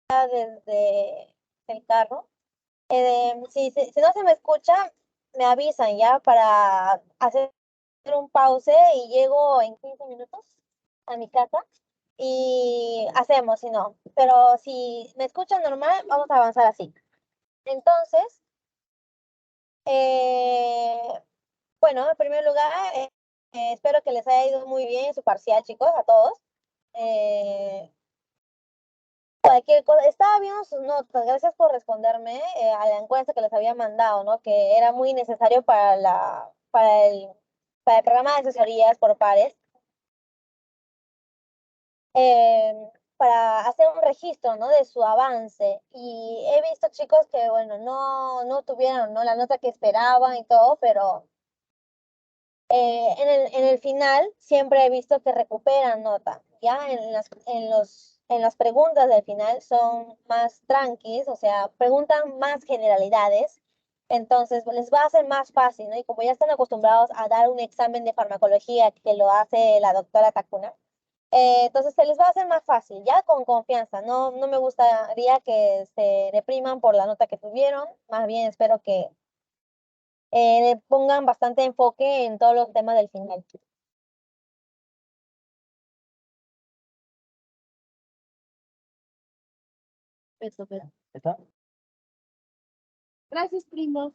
desde el carro. Si no se me escucha, me avisan ya para hacer un pause y llego en 15 minutos a mi casa y hacemos, si no. Pero si me escuchan normal, vamos a avanzar así. Entonces, eh, bueno, en primer lugar, espero que les haya ido muy bien su parcial, chicos, a todos. Eh, Cualquier cosa, estaba viendo sus notas, gracias por responderme a la encuesta que les había mandado, ¿no? Que era muy necesario para el programa de asesorías por pares, eh, para hacer un registro, ¿no? De su avance. Y he visto chicos que, bueno, no tuvieron, ¿no? La nota que esperaban y todo, pero en el final siempre he visto que recuperan nota, ¿ya? En las preguntas del final son más tranquis, o sea, preguntan más generalidades, entonces les va a ser más fácil, ¿no? Y como ya están acostumbrados a dar un examen de farmacología que lo hace la doctora Takuna, entonces se les va a hacer más fácil, ya con confianza. No me gustaría que se depriman por la nota que tuvieron, más bien espero que le pongan bastante enfoque en todos los temas del final. Eso, pero. ¿Está? Gracias, primo.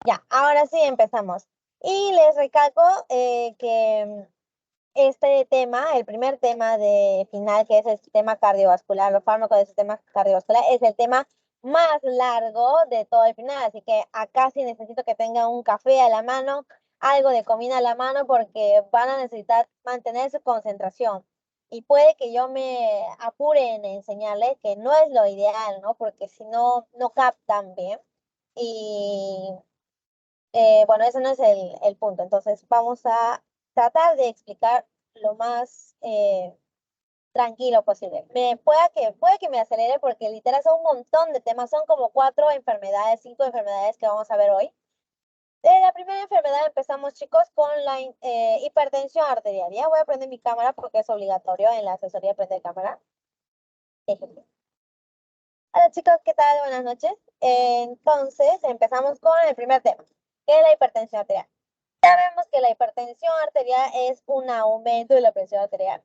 Ya, ahora sí empezamos. Y les recalco que este tema, el primer tema de final, que es el sistema cardiovascular, los fármacos del sistema cardiovascular, es el tema más largo de todo el final. Así que acá sí necesito que tengan un café a la mano, algo de comida a la mano, porque van a necesitar mantener su concentración. Y puede que yo me apure en enseñarles que no es lo ideal, ¿no? Porque si no, no captan bien. Y bueno, ese no es el punto. Entonces, vamos a tratar de explicar lo más tranquilo posible. Puede que me acelere porque literal son un montón de temas, son como 4 enfermedades, 5 enfermedades que vamos a ver hoy. De la primera enfermedad empezamos, chicos, con la hipertensión arterial. Ya voy a prender mi cámara porque es obligatorio en la asesoría prender cámara. Hola chicos, ¿qué tal? Buenas noches. Entonces, empezamos con el primer tema, que es la hipertensión arterial. Sabemos que la hipertensión arterial es un aumento de la presión arterial.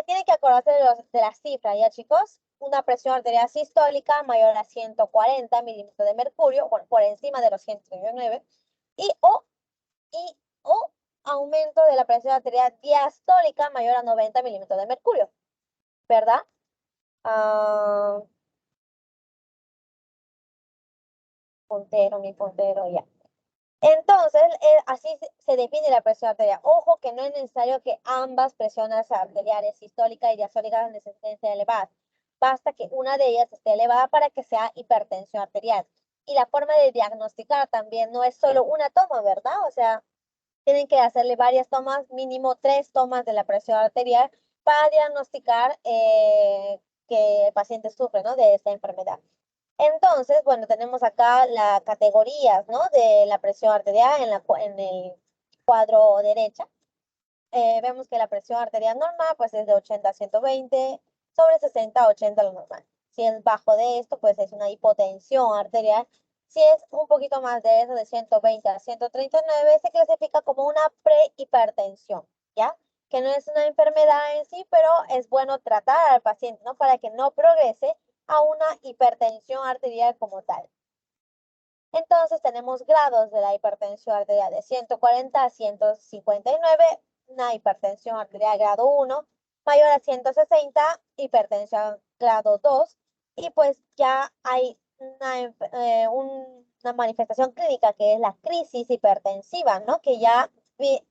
Tienen que acordarse de las cifras, ¿ya chicos? Una presión arterial sistólica mayor a 140 milímetros de mercurio, bueno, por encima de los 139, y y, o aumento de la presión arterial diastólica mayor a 90 milímetros de mercurio, ¿verdad? Ah, mi puntero, ya. Entonces, así se define la presión arterial. Ojo que no es necesario que ambas presiones arteriales, sistólica y diastólica, estén elevadas. Basta que una de ellas esté elevada para que sea hipertensión arterial. Y la forma de diagnosticar también no es solo una toma, ¿verdad? O sea, tienen que hacerle varias tomas, mínimo 3 tomas de la presión arterial para diagnosticar que el paciente sufre, ¿no? De esta enfermedad. Entonces, bueno, tenemos acá las categorías, ¿no? De la presión arterial en el cuadro derecha. Vemos que la presión arterial normal, pues es de 80 a 120, sobre 60 a 80 lo normal. Si es bajo de esto, pues es una hipotensión arterial. Si es un poquito más de eso, de 120 a 139, se clasifica como una prehipertensión, ¿ya? Que no es una enfermedad en sí, pero es bueno tratar al paciente, ¿no? Para que no progrese a una hipertensión arterial como tal. Entonces tenemos grados de la hipertensión arterial de 140 a 159, una hipertensión arterial grado 1, mayor a 160, hipertensión grado 2, y pues ya hay una manifestación clínica que es la crisis hipertensiva, ¿no? Que ya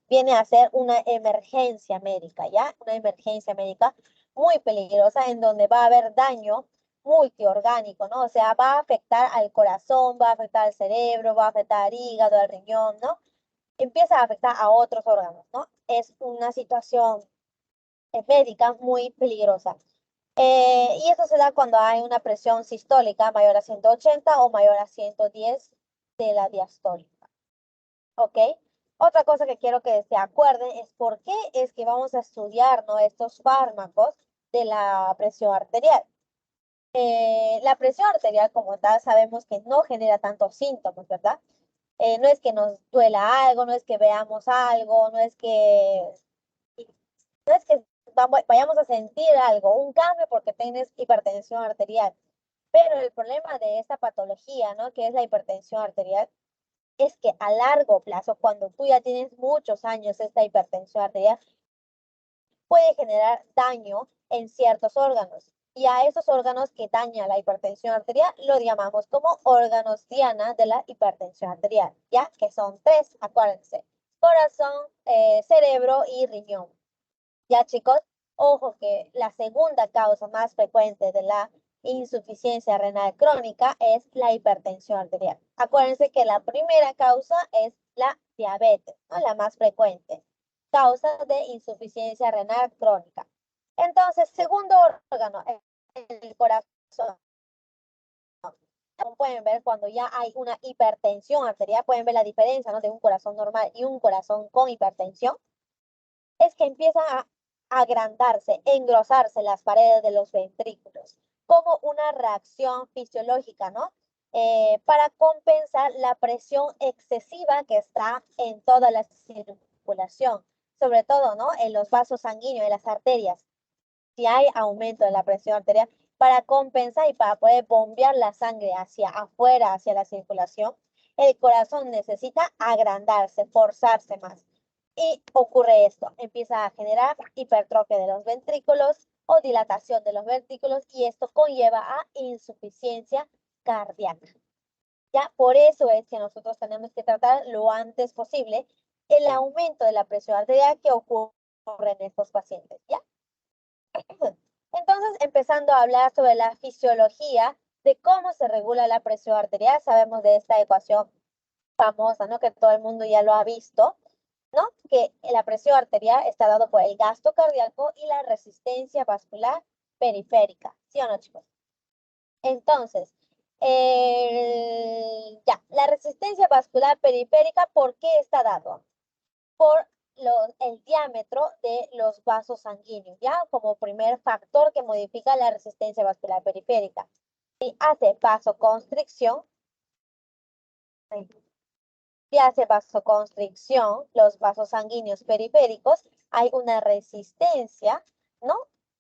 viene a ser una emergencia médica, ¿ya? Una emergencia médica muy peligrosa en donde va a haber daño multiorgánico, ¿no? O sea, va a afectar al corazón, va a afectar al cerebro, va a afectar al hígado, al riñón, ¿no? Empieza a afectar a otros órganos, ¿no? Es una situación médica muy peligrosa. Y eso se da cuando hay una presión sistólica mayor a 180 o mayor a 110 de la diastólica, ¿ok? Otra cosa que quiero que se acuerden es por qué es que vamos a estudiar, ¿no?, estos fármacos de la presión arterial. La presión arterial como tal sabemos que no genera tantos síntomas, ¿verdad? No es que nos duela algo, no es que veamos algo, no es que vayamos a sentir algo, un cambio porque tienes hipertensión arterial. Pero el problema de esta patología, ¿no?, que es la hipertensión arterial, es que a largo plazo, cuando tú ya tienes muchos años esta hipertensión arterial, puede generar daño en ciertos órganos. Y a esos órganos que daña la hipertensión arterial lo llamamos como órganos diana de la hipertensión arterial, ¿ya? Que son tres, acuérdense: corazón, cerebro y riñón. Ya, chicos, ojo que la segunda causa más frecuente de la insuficiencia renal crónica es la hipertensión arterial. Acuérdense que la primera causa es la diabetes, ¿no?, la más frecuente causa de insuficiencia renal crónica. Entonces, segundo órgano, el corazón. Como pueden ver, cuando ya hay una hipertensión arterial, pueden ver la diferencia, ¿no?, de un corazón normal y un corazón con hipertensión. Es que empiezan a agrandarse, engrosarse las paredes de los ventrículos, como una reacción fisiológica, ¿no? Para compensar la presión excesiva que está en toda la circulación, sobre todo, ¿no?, en los vasos sanguíneos, en las arterias. Si hay aumento de la presión arterial, para compensar y para poder bombear la sangre hacia afuera, hacia la circulación, el corazón necesita agrandarse, forzarse más. Y ocurre esto, empieza a generar hipertrofia de los ventrículos o dilatación de los ventrículos, y esto conlleva a insuficiencia cardíaca. Ya, por eso es que nosotros tenemos que tratar lo antes posible el aumento de la presión arterial que ocurre en estos pacientes, ¿ya? Entonces, empezando a hablar sobre la fisiología de cómo se regula la presión arterial, sabemos de esta ecuación famosa, ¿no?, que todo el mundo ya lo ha visto, ¿no?, que la presión arterial está dado por el gasto cardíaco y la resistencia vascular periférica, ¿sí o no, chicos? Entonces, ya, la resistencia vascular periférica, ¿por qué está dado? Por el diámetro de los vasos sanguíneos, ¿ya? Como primer factor que modifica la resistencia vascular periférica. Si hace vasoconstricción, los vasos sanguíneos periféricos, hay una resistencia, ¿no?,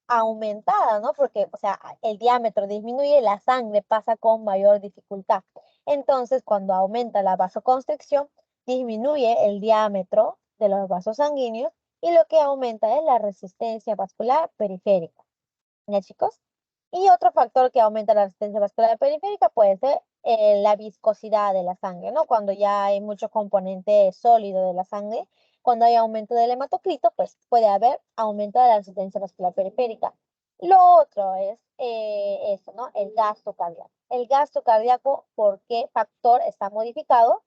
aumentada, ¿no? Porque, o sea, el diámetro disminuye, la sangre pasa con mayor dificultad. Entonces, cuando aumenta la vasoconstricción, disminuye el diámetro de los vasos sanguíneos y lo que aumenta es la resistencia vascular periférica. ¿Ya, chicos? Y otro factor que aumenta la resistencia vascular periférica puede ser la viscosidad de la sangre, ¿no? Cuando ya hay mucho componente sólido de la sangre, cuando hay aumento del hematocrito, pues puede haber aumento de la resistencia vascular periférica. Lo otro es eso, ¿no?, el gasto cardíaco. El gasto cardíaco, ¿por qué factor está modificado?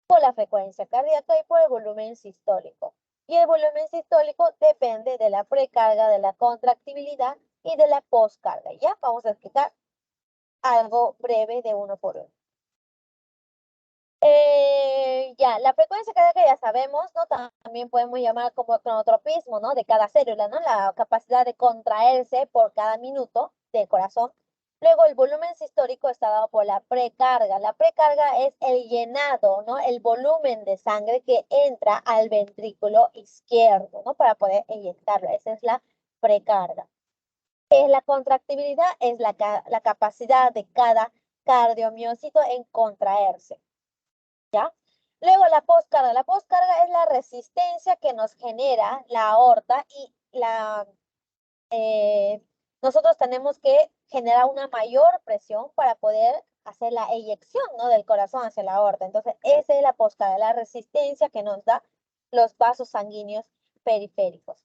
Por la frecuencia cardíaca y por el volumen sistólico. Y el volumen sistólico depende de la precarga, de la contractibilidad y de la postcarga. Ya vamos a explicar algo breve de uno por uno. Ya, la frecuencia cardíaca ya sabemos, ¿no? También podemos llamar como cronotropismo, ¿no?, de cada célula, ¿no?, la capacidad de contraerse por cada minuto del corazón. Luego, el volumen sistólico está dado por la precarga. La precarga es el llenado, ¿no?, el volumen de sangre que entra al ventrículo izquierdo, ¿no?, para poder inyectarlo. Esa es la precarga. La contractibilidad es la capacidad de cada cardiomiocito en contraerse, ¿ya? Luego, la postcarga. La postcarga es la resistencia que nos genera la aorta y nosotros tenemos que generar una mayor presión para poder hacer la eyección, ¿no?, del corazón hacia la aorta. Entonces, esa es la postcarga, la resistencia que nos da los vasos sanguíneos periféricos.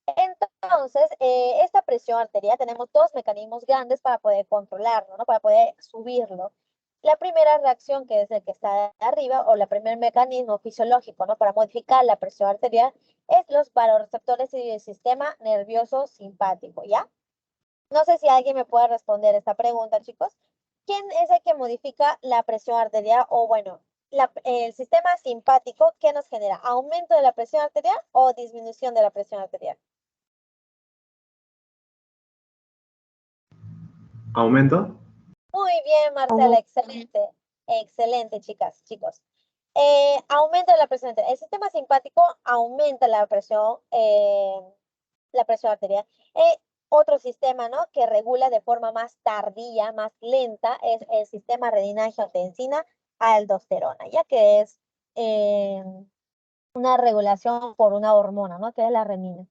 Entonces, esta presión arterial tenemos dos mecanismos grandes para poder controlarlo, ¿no?, para poder subirlo. La primera reacción, que es el que está arriba, o el primer mecanismo fisiológico, ¿no?, para modificar la presión arterial, es los vasoreceptores y el sistema nervioso simpático, ¿ya? No sé si alguien me puede responder esta pregunta, chicos. ¿Quién es el que modifica la presión arterial? O bueno, el sistema simpático, ¿qué nos genera? ¿Aumento de la presión arterial o disminución de la presión arterial? ¿Aumento? Muy bien, Marcela, excelente. Excelente, chicas, chicos. Aumenta la presión arterial. El sistema simpático aumenta la presión arterial. Otro sistema, ¿no? Que regula de forma más tardía, más lenta, es el sistema renina-angiotensina-aldosterona, ya que es eh, una regulación por una hormona, ¿no? Que es la renina.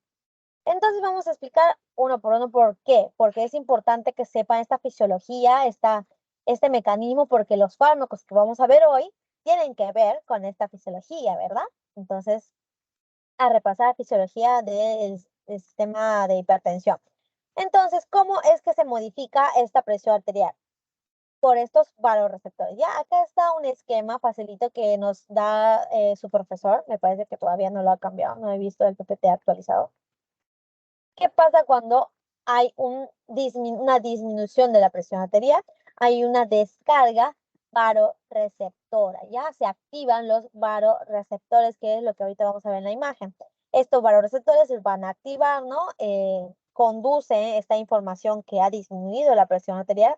Entonces vamos a explicar uno por uno por qué. Porque es importante que sepan esta fisiología, este mecanismo, porque los fármacos que vamos a ver hoy tienen que ver con esta fisiología, ¿verdad? Entonces, a repasar la fisiología del sistema de hipertensión. Entonces, ¿cómo es que se modifica esta presión arterial? Por estos vasoreceptores. Ya acá está un esquema facilito que nos da su profesor. Me parece que todavía no lo ha cambiado, no he visto el PPT actualizado. ¿Qué pasa cuando hay una disminución de la presión arterial? Hay una descarga vasoreceptora, ¿ya? Se activan los vasoreceptores, que es lo que ahorita vamos a ver en la imagen. Estos vasoreceptores se van a activar, ¿no? Conduce esta información que ha disminuido la presión arterial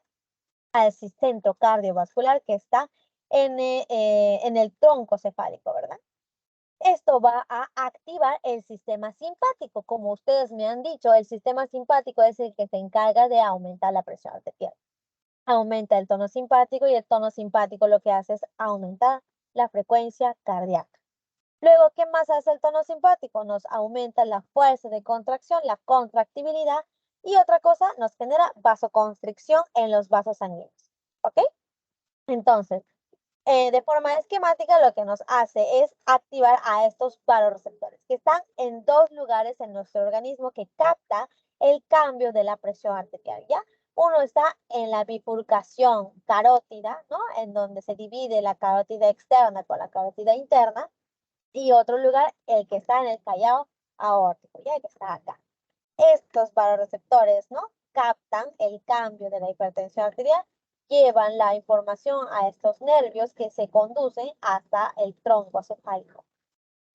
al centro cardiovascular que está en el tronco cefálico, ¿verdad? Esto va a activar el sistema simpático. Como ustedes me han dicho, el sistema simpático es el que se encarga de aumentar la presión arterial. Aumenta el tono simpático y el tono simpático lo que hace es aumentar la frecuencia cardíaca. Luego, ¿qué más hace el tono simpático? Nos aumenta la fuerza de contracción, la contractibilidad y otra cosa, nos genera vasoconstricción en los vasos sanguíneos. ¿Ok? Entonces, de forma esquemática, lo que nos hace es activar a estos vasoreceptores que están en dos lugares en nuestro organismo que capta el cambio de la presión arterial, ¿ya? Uno está en la bifurcación carótida, ¿no? En donde se divide la carótida externa con la carótida interna, y otro lugar, el que está en el callado aórtico, ¿ya? El que está acá. Estos vasoreceptores, ¿no? Captan el cambio de la hipertensión arterial, llevan la información a estos nervios que se conducen hasta el tronco cefálico,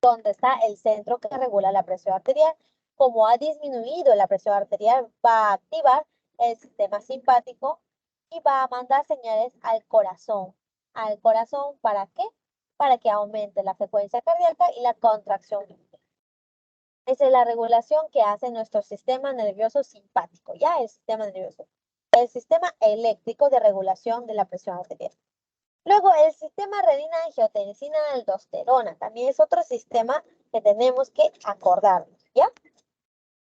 donde está el centro que regula la presión arterial. Como ha disminuido la presión arterial, va a activar el sistema simpático y va a mandar señales al corazón. ¿Al corazón para qué? Para que aumente la frecuencia cardíaca y la contracción. Esa es la regulación que hace nuestro sistema nervioso simpático, ya el sistema nervioso. El sistema eléctrico de regulación de la presión arterial. Luego, el sistema renina-angiotensina-aldosterona también es otro sistema que tenemos que acordarnos, ¿ya?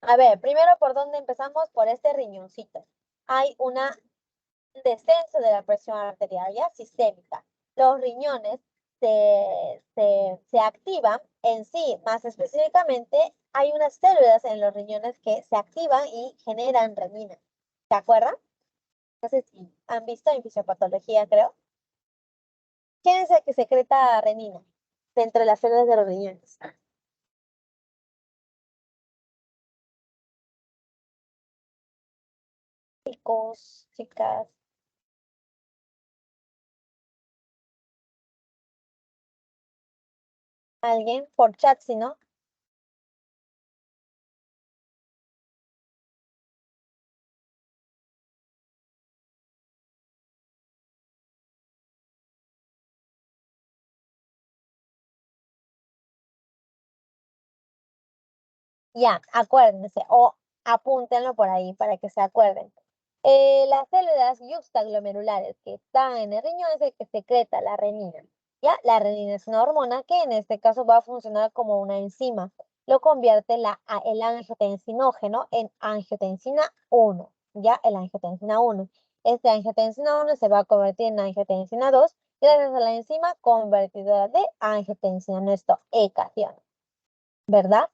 A ver, primero, ¿por dónde empezamos? Por este riñoncito. Hay un descenso de la presión arterial, ¿ya? Sistémica. Los riñones se activan en sí, más específicamente, hay unas células en los riñones que se activan y generan renina. ¿Se acuerdan? No sé si han visto en fisiopatología, creo. ¿Quién es el que secreta renina de entre las células de los riñones? Chicos, chicas, alguien por chat, si no. Ya, acuérdense o apúntenlo por ahí para que se acuerden. Las células yuxtaglomerulares que están en el riñón es el que secreta la renina. Ya, la renina es una hormona que en este caso va a funcionar como una enzima. Lo convierte el angiotensinógeno en angiotensina 1. Ya, el angiotensina 1. Este angiotensina 1 se va a convertir en angiotensina 2 gracias a la enzima convertidora de angiotensina, nuestro ecatión, ¿verdad?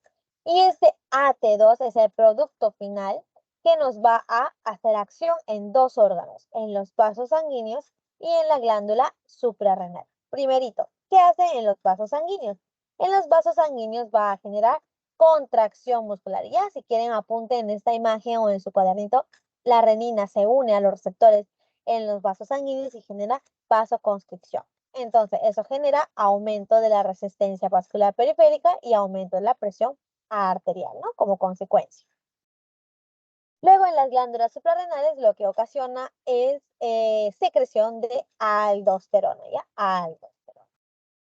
Y este AT2 es el producto final que nos va a hacer acción en dos órganos, en los vasos sanguíneos y en la glándula suprarrenal. Primerito, ¿qué hace en los vasos sanguíneos? En los vasos sanguíneos va a generar contracción muscular. Ya, si quieren, apunten en esta imagen o en su cuadernito, la renina se une a los receptores en los vasos sanguíneos y genera vasoconstricción. Entonces, eso genera aumento de la resistencia vascular periférica y aumento de la presión arterial, ¿no? Como consecuencia. Luego, en las glándulas suprarrenales, lo que ocasiona es secreción de aldosterona, ¿ya? Aldosterona.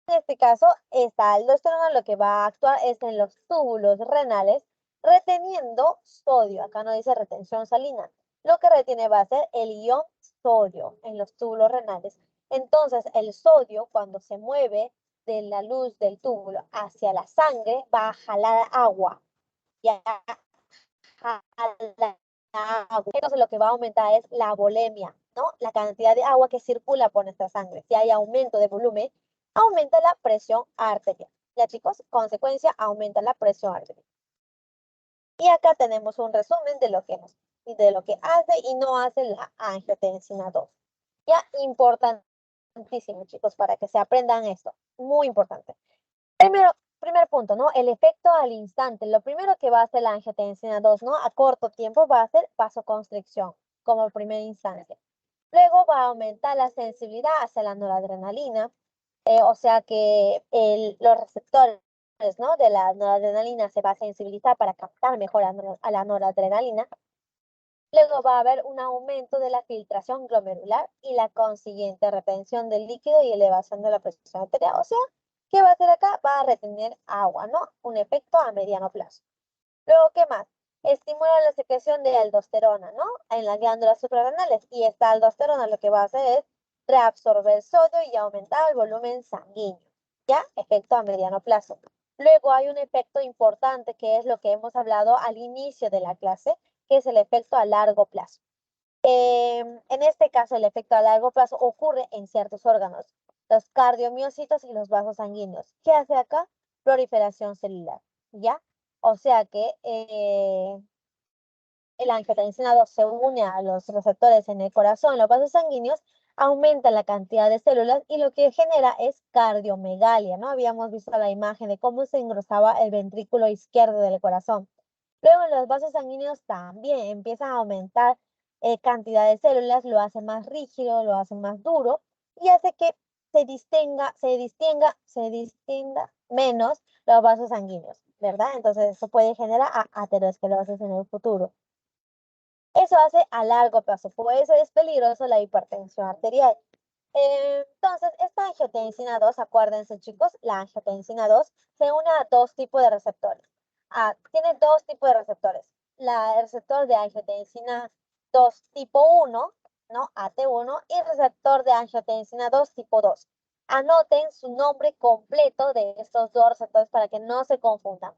En este caso, esta aldosterona lo que va a actuar es en los túbulos renales, reteniendo sodio. Acá no dice retención salina. Lo que retiene va a ser el ion sodio en los túbulos renales. Entonces, el sodio, cuando se mueve de la luz del túbulo hacia la sangre, va a jalar agua. Ya jala agua. Entonces, lo que va a aumentar es la volemia, ¿no? La cantidad de agua que circula por nuestra sangre. Si hay aumento de volumen, aumenta la presión arterial. Ya, chicos, consecuencia, aumenta la presión arterial. Y acá tenemos un resumen de lo que hace y no hace la angiotensina 2. Ya, importantísimo, chicos, para que se aprendan esto. Muy importante. Primer punto, ¿no? El efecto al instante. Lo primero que va a hacer la angiotensina 2, ¿no? A corto tiempo va a ser vasoconstricción, como primera instancia. Luego va a aumentar la sensibilidad hacia la noradrenalina, o sea que los receptores, ¿no? De la noradrenalina se va a sensibilizar para captar mejor a la noradrenalina. Luego va a haber un aumento de la filtración glomerular y la consiguiente retención del líquido y elevación de la presión arterial. O sea, ¿qué va a hacer acá? Va a retener agua, ¿no? Un efecto a mediano plazo. Luego, ¿qué más? Estimula la secreción de aldosterona, ¿no? En las glándulas suprarrenales. Y esta aldosterona lo que va a hacer es reabsorber sodio y aumentar el volumen sanguíneo. ¿Ya? Efecto a mediano plazo. Luego hay un efecto importante que es lo que hemos hablado al inicio de la clase, que es el efecto a largo plazo. En este caso, el efecto a largo plazo ocurre en ciertos órganos, los cardiomiocitos y los vasos sanguíneos. ¿Qué hace acá? Proliferación celular, ¿ya? O sea que el angiotensina 2 se une a los receptores en el corazón, los vasos sanguíneos, aumenta la cantidad de células y lo que genera es cardiomegalia, ¿no? Habíamos visto la imagen de cómo se engrosaba el ventrículo izquierdo del corazón. Luego en los vasos sanguíneos también empiezan a aumentar cantidad de células, lo hace más rígido, lo hace más duro y hace que se distinga menos los vasos sanguíneos, ¿verdad? Entonces eso puede generar aterosclerosis en el futuro. Eso hace a largo plazo, por eso es peligroso la hipertensión arterial. Entonces, esta angiotensina 2, acuérdense chicos, la angiotensina 2 se une a dos tipos de receptores. Tiene dos tipos de receptores. El receptor de angiotensina 2 tipo 1, ¿no? AT1, y el receptor de angiotensina 2 tipo 2. Anoten su nombre completo de estos dos receptores para que no se confundan,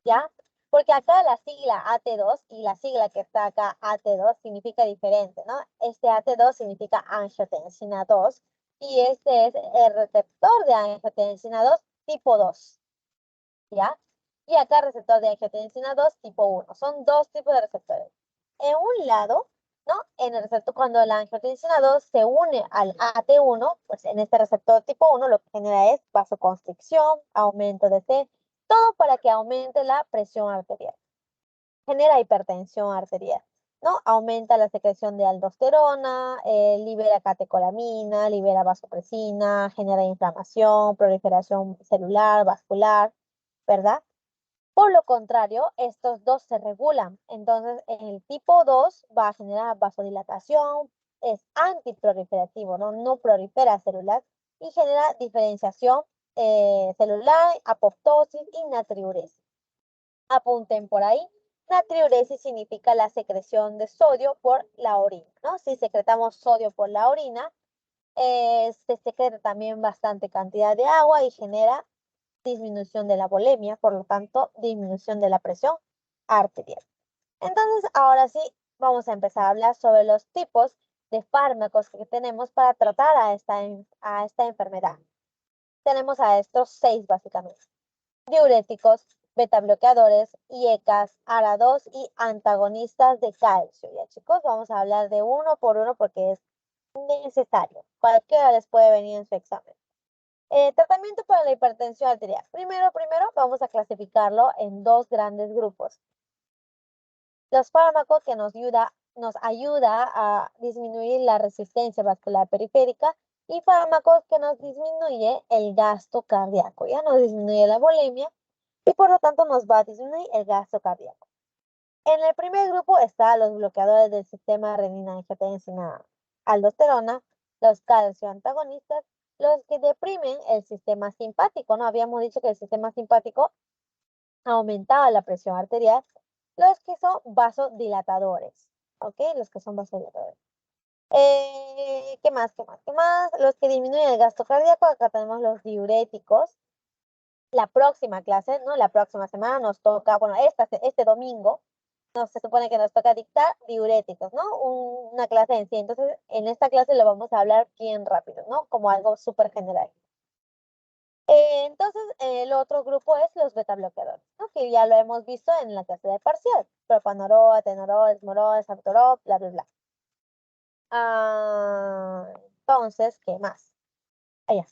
¿ya? Porque acá la sigla AT2 y la sigla que está acá AT2 significa diferente, ¿no? Este AT2 significa angiotensina 2 y este es el receptor de angiotensina 2 tipo 2, ¿ya? Y acá receptor de angiotensina 2 tipo 1. Son dos tipos de receptores. En un lado, ¿no? En el receptor, cuando la angiotensina 2 se une al AT1, pues en este receptor tipo 1 lo que genera es vasoconstricción, aumento de T, todo para que aumente la presión arterial. Genera hipertensión arterial, ¿no? Aumenta la secreción de aldosterona, libera catecolamina, libera vasopresina, genera inflamación, proliferación celular, vascular, ¿verdad? Por lo contrario, estos dos se regulan. Entonces, en el tipo 2 va a generar vasodilatación, es antiproliferativo, ¿no? No prolifera celular y genera diferenciación celular, apoptosis y natriuresis. Apunten por ahí. Natriuresis significa la secreción de sodio por la orina, ¿no? Si secretamos sodio por la orina, se secreta también bastante cantidad de agua y genera disminución de la volemia, por lo tanto, disminución de la presión arterial. Entonces, ahora sí, vamos a empezar a hablar sobre los tipos de fármacos que tenemos para tratar a esta enfermedad. Tenemos a estos 6 básicamente. Diuréticos, betabloqueadores, IECAS, ARA2 y antagonistas de calcio. Ya chicos, vamos a hablar de uno por uno porque es necesario. Cualquiera les puede venir en su examen. Tratamiento para la hipertensión arterial. Primero, vamos a clasificarlo en dos grandes grupos. Los fármacos que nos ayuda a disminuir la resistencia vascular periférica y fármacos que nos disminuye el gasto cardíaco, ya nos disminuye la bulimia y por lo tanto nos va a disminuir el gasto cardíaco. En el primer grupo están los bloqueadores del sistema renina-angiotensina aldosterona, los calcio antagonistas, los que deprimen el sistema simpático, ¿no? Habíamos dicho que el sistema simpático aumentaba la presión arterial, los que son vasodilatadores, ¿ok? Los que son vasodilatadores. ¿Qué más? ¿Qué más? ¿Qué más? Los que disminuyen el gasto cardíaco, acá tenemos los diuréticos. La próxima clase, ¿no? La próxima semana nos toca, bueno, este domingo, se supone que nos toca dictar diuréticos, ¿no? Una clase en sí. Entonces, en esta clase lo vamos a hablar bien rápido, ¿no? Como algo súper general. Entonces, el otro grupo es los beta bloqueadores, ¿no? Que ya lo hemos visto en la clase de parcial. Propanolol, atenolol, esmorol, salbutamol, bla, bla, bla. Entonces, ¿qué más? Allá.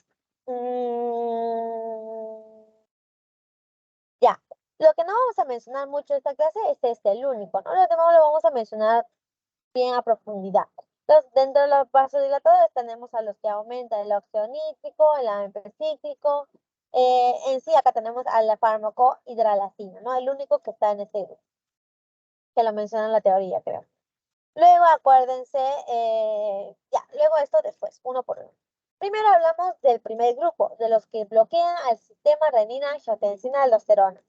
Ya. Lo que no vamos a mencionar mucho en esta clase es el único, ¿no? Lo demás lo vamos a mencionar bien a profundidad. Entonces, dentro de los vasodilatadores tenemos a los que aumentan el óxido nítrico, el AMP cíclico. En sí, acá tenemos a la fármaco hidralazina, ¿no? El único que está en este grupo, que lo menciona en la teoría, creo. Luego, acuérdense, ya, luego esto después, uno por uno. Primero hablamos del primer grupo, de los que bloquean al sistema renina-angiotensina-aldosterona.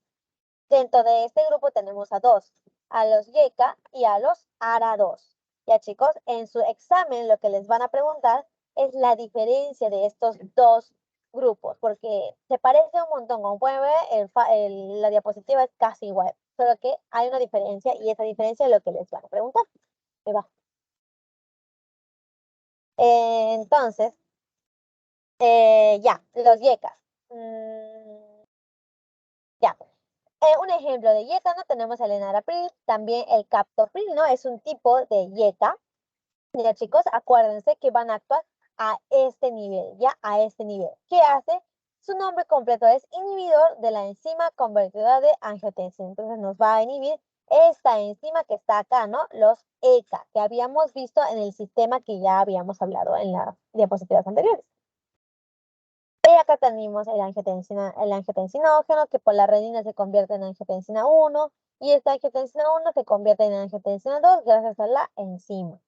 Dentro de este grupo tenemos a dos, a los YECA y a los ARA2. Ya chicos, en su examen lo que les van a preguntar es la diferencia de estos dos grupos, porque se parece un montón. Como pueden ver, la diapositiva es casi igual, solo que hay una diferencia y esa diferencia es lo que les van a preguntar. Ahí va. Entonces, ya, los YECAs. Ya, un ejemplo de YECA, ¿no? Tenemos el enalapril, también el captopril, ¿no? Es un tipo de YECA. Mira, chicos, acuérdense que van a actuar a este nivel, ¿ya? A este nivel. ¿Qué hace? Su nombre completo es inhibidor de la enzima convertidora de angiotensina. Entonces nos va a inhibir esta enzima que está acá, ¿no? Los ECA, que habíamos visto en el sistema que ya habíamos hablado en las diapositivas anteriores. Y acá tenemos el angiotensinógeno, que por la renina se convierte en angiotensina 1, y esta angiotensina 1 se convierte en angiotensina 2 gracias a la enzima.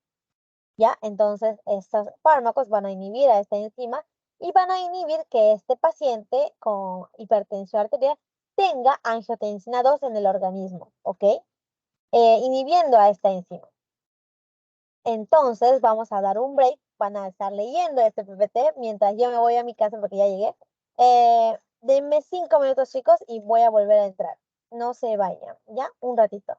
¿Ya? Entonces, estos fármacos van a inhibir a esta enzima y van a inhibir que este paciente con hipertensión arterial tenga angiotensina 2 en el organismo, ¿ok? Inhibiendo a esta enzima. Entonces, vamos a dar un break. Van a estar leyendo este PPT mientras yo me voy a mi casa porque ya llegué. Denme 5 minutos, chicos, y voy a volver a entrar. No se vayan, ¿ya? Un ratito.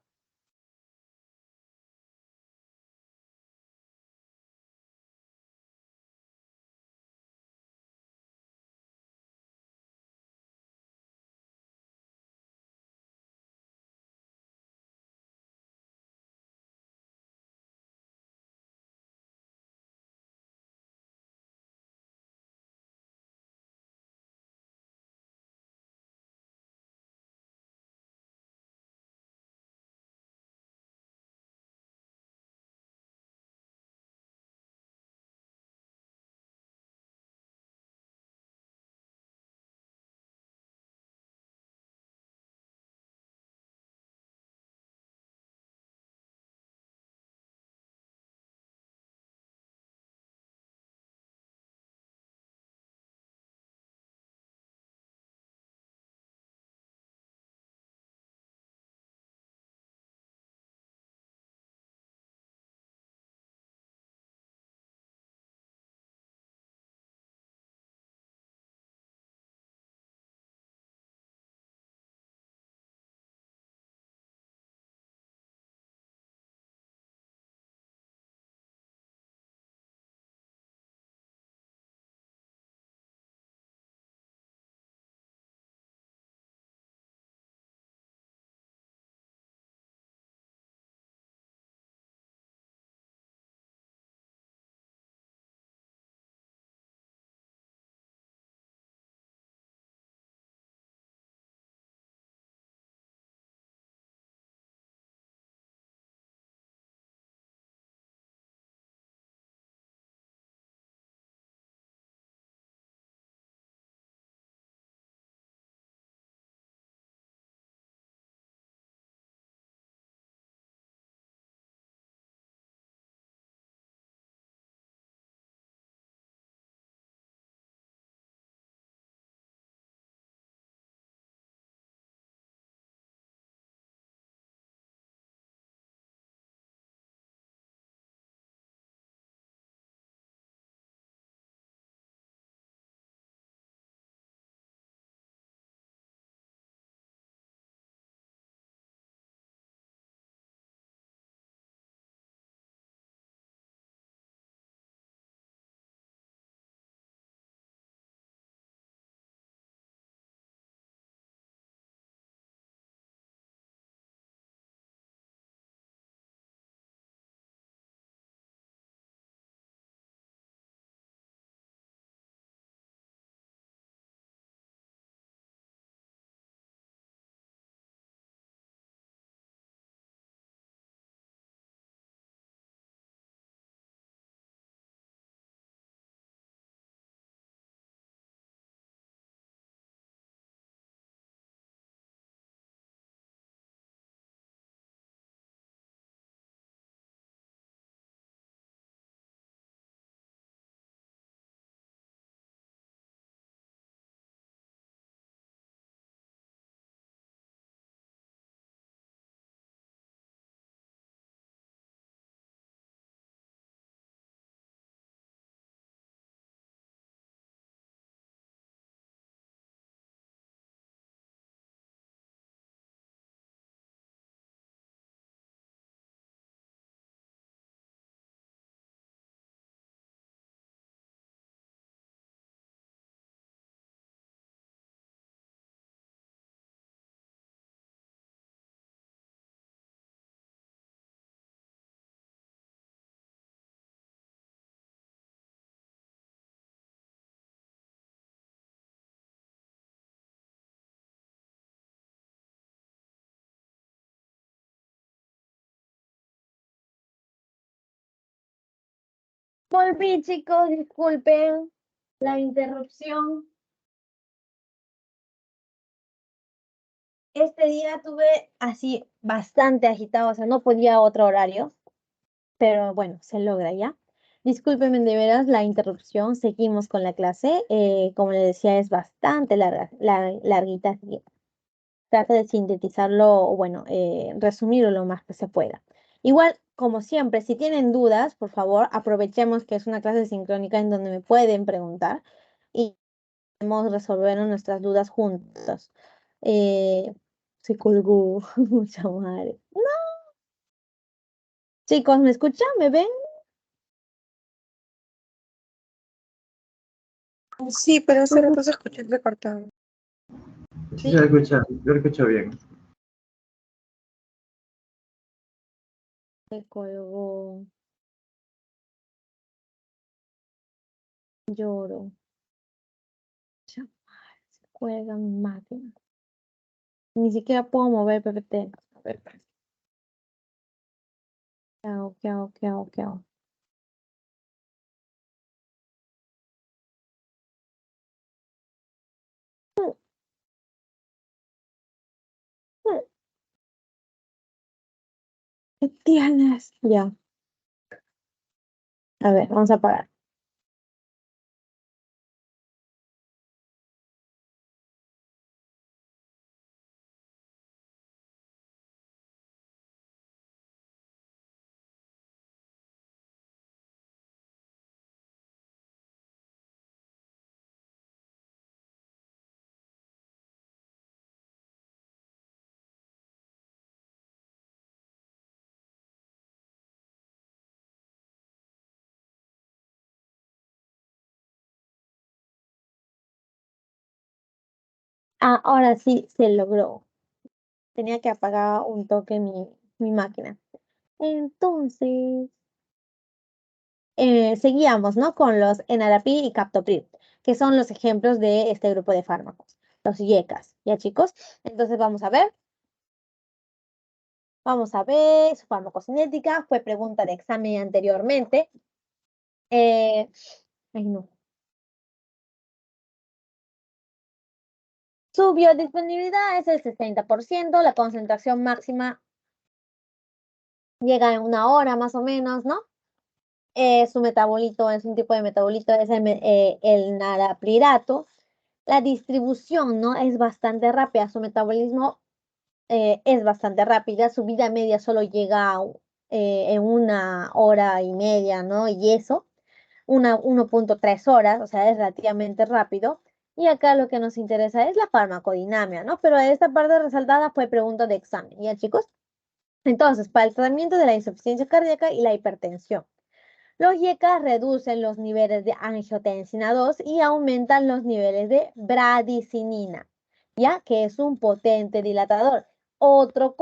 Volví, chicos, disculpen la interrupción. Este día tuve así bastante agitado, o sea, no podía otro horario, pero bueno, se logra ya. Discúlpenme de veras la interrupción, seguimos con la clase. Como les decía, es bastante larguita, así que trato de sintetizarlo, o bueno, resumirlo lo más que se pueda. Igual, como siempre, si tienen dudas, por favor, aprovechemos que es una clase sincrónica en donde me pueden preguntar y podemos resolver nuestras dudas juntos. Eh, Se colgó, mucha madre. No, chicos, ¿me escuchan? ¿Me ven? Sí, pero hace rato se escucha entrecortado. Sí, Sí, se escucha, yo lo escucho bien. se colgó. Lloro. Cha madre, se cuelga mi máquina. Ni siquiera puedo mover PPT. A ver, ¿qué hago? ¿Qué hago? ¿Qué hago? ¿Qué hago? ¿Qué tienes? Ya. A ver, vamos a apagar. Ah, ahora sí se logró. Tenía que apagar un toque mi máquina. Entonces, seguíamos, ¿no? Con los enalapril y captopril, que son los ejemplos de este grupo de fármacos, los IECAS, ¿ya chicos? Entonces vamos a ver, su farmacocinética fue pregunta de examen anteriormente. Eh, Ay, no. Su biodisponibilidad es el 60%, la concentración máxima llega en 1 hora más o menos, ¿no? Su metabolito es un tipo de metabolito, es el naraprirato. La distribución, ¿no? Es bastante rápida, su metabolismo es bastante rápida, su vida media solo llega en 1 hora y media, ¿no? Y eso, 1.3 horas, o sea, es relativamente rápido. Y acá lo que nos interesa es la farmacodinamia, ¿no? Pero esta parte resaltada fue pregunta de examen, ¿ya chicos? Entonces, para el tratamiento de la insuficiencia cardíaca y la hipertensión. Los YECA reducen los niveles de angiotensina 2 y aumentan los niveles de bradicinina, ya que es un potente dilatador. Otro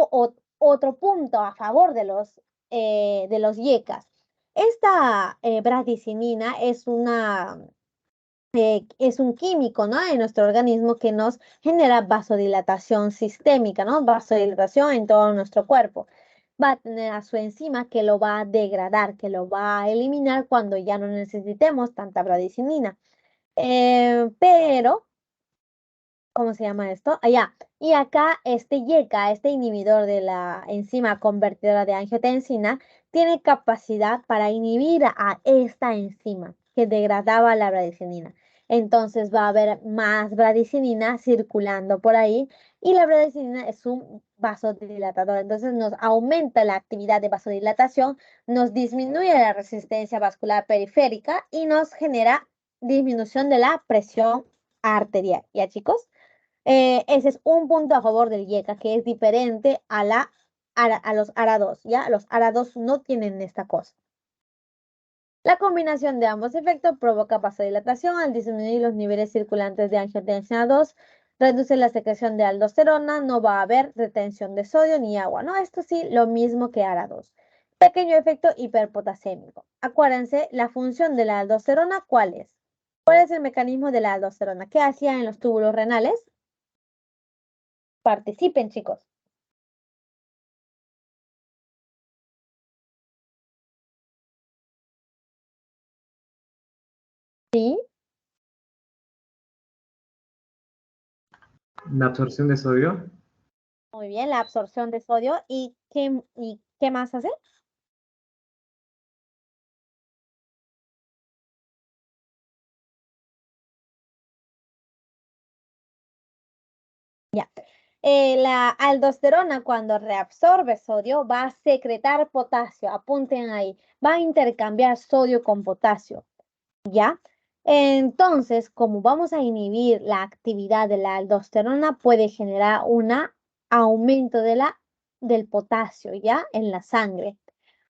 punto a favor de los YECAs. Esta bradicinina es un químico, ¿no? En nuestro organismo que nos genera vasodilatación sistémica, ¿no? Vasodilatación en todo nuestro cuerpo. Va a tener a su enzima que lo va a degradar, que lo va a eliminar cuando ya no necesitemos tanta bradicinina. Pero ¿cómo se llama esto? Allá. Y acá este YECA, este inhibidor de la enzima convertidora de angiotensina, tiene capacidad para inhibir a esta enzima que degradaba la bradicinina. Entonces va a haber más bradicinina circulando por ahí y la bradicinina es un vasodilatador. Entonces nos aumenta la actividad de vasodilatación, nos disminuye la resistencia vascular periférica y nos genera disminución de la presión arterial. ¿Ya, chicos? Ese es un punto a favor del YECA, que es diferente a los ARA2, ¿ya? Los ARA2 no tienen esta cosa. La combinación de ambos efectos provoca vasodilatación al disminuir los niveles circulantes de angiotensina 2, reduce la secreción de aldosterona, no va a haber retención de sodio ni agua, ¿no? Esto sí, lo mismo que ARA2. Pequeño efecto hiperpotasémico. Acuérdense, la función de la aldosterona, ¿cuál es? ¿Cuál es el mecanismo de la aldosterona? ¿Qué hacía en los túbulos renales? Participen, chicos. ¿Sí? La absorción de sodio. Muy bien, la absorción de sodio. Y qué más hace? Ya. La aldosterona cuando reabsorbe sodio va a secretar potasio. Apunten ahí. Va a intercambiar sodio con potasio. ¿Ya? Entonces, como vamos a inhibir la actividad de la aldosterona, puede generar un aumento del potasio, ¿ya? En la sangre.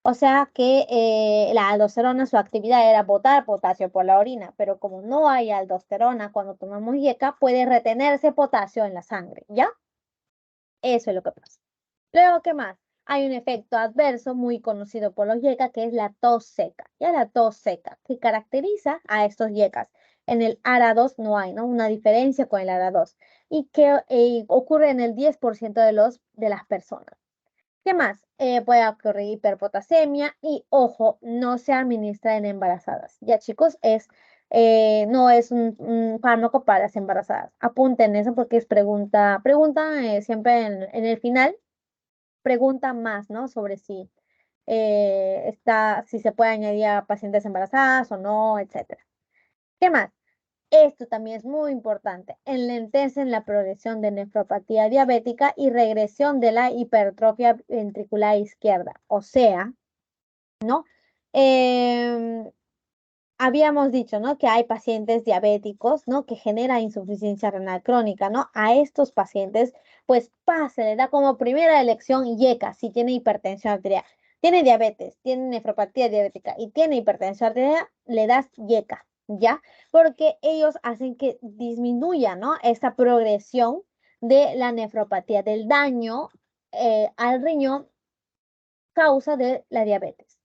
O sea que la aldosterona, su actividad era botar potasio por la orina, pero como no hay aldosterona cuando tomamos yeca, puede retenerse potasio en la sangre, ¿ya? Eso es lo que pasa. Luego, ¿qué más? Hay un efecto adverso muy conocido por los yecas que es la tos seca. Ya la tos seca, que caracteriza a estos yecas. En el ARA2 no hay, ¿no? Una diferencia con el ARA2 y que ocurre en el 10% de las personas. ¿Qué más? Puede ocurrir hiperpotasemia y, ojo, no se administra en embarazadas. Ya, chicos, no es un fármaco para las embarazadas. Apunten eso porque es pregunta siempre en el final pregunta más, ¿no? Sobre si se puede añadir a pacientes embarazadas o no, etcétera. ¿Qué más? Esto también es muy importante. Enlentece en la progresión de nefropatía diabética y regresión de la hipertrofia ventricular izquierda. O sea, ¿no? Em, Habíamos dicho, ¿no? Que hay pacientes diabéticos, ¿no? Que generan insuficiencia renal crónica, ¿no? A estos pacientes, pues se le da como primera elección YECA si tiene hipertensión arterial. Tiene diabetes, tiene nefropatía diabética y tiene hipertensión arterial, le das YECA, ¿ya? Porque ellos hacen que disminuya, ¿no? Esta progresión de la nefropatía, del daño al riñón causa de la diabetes.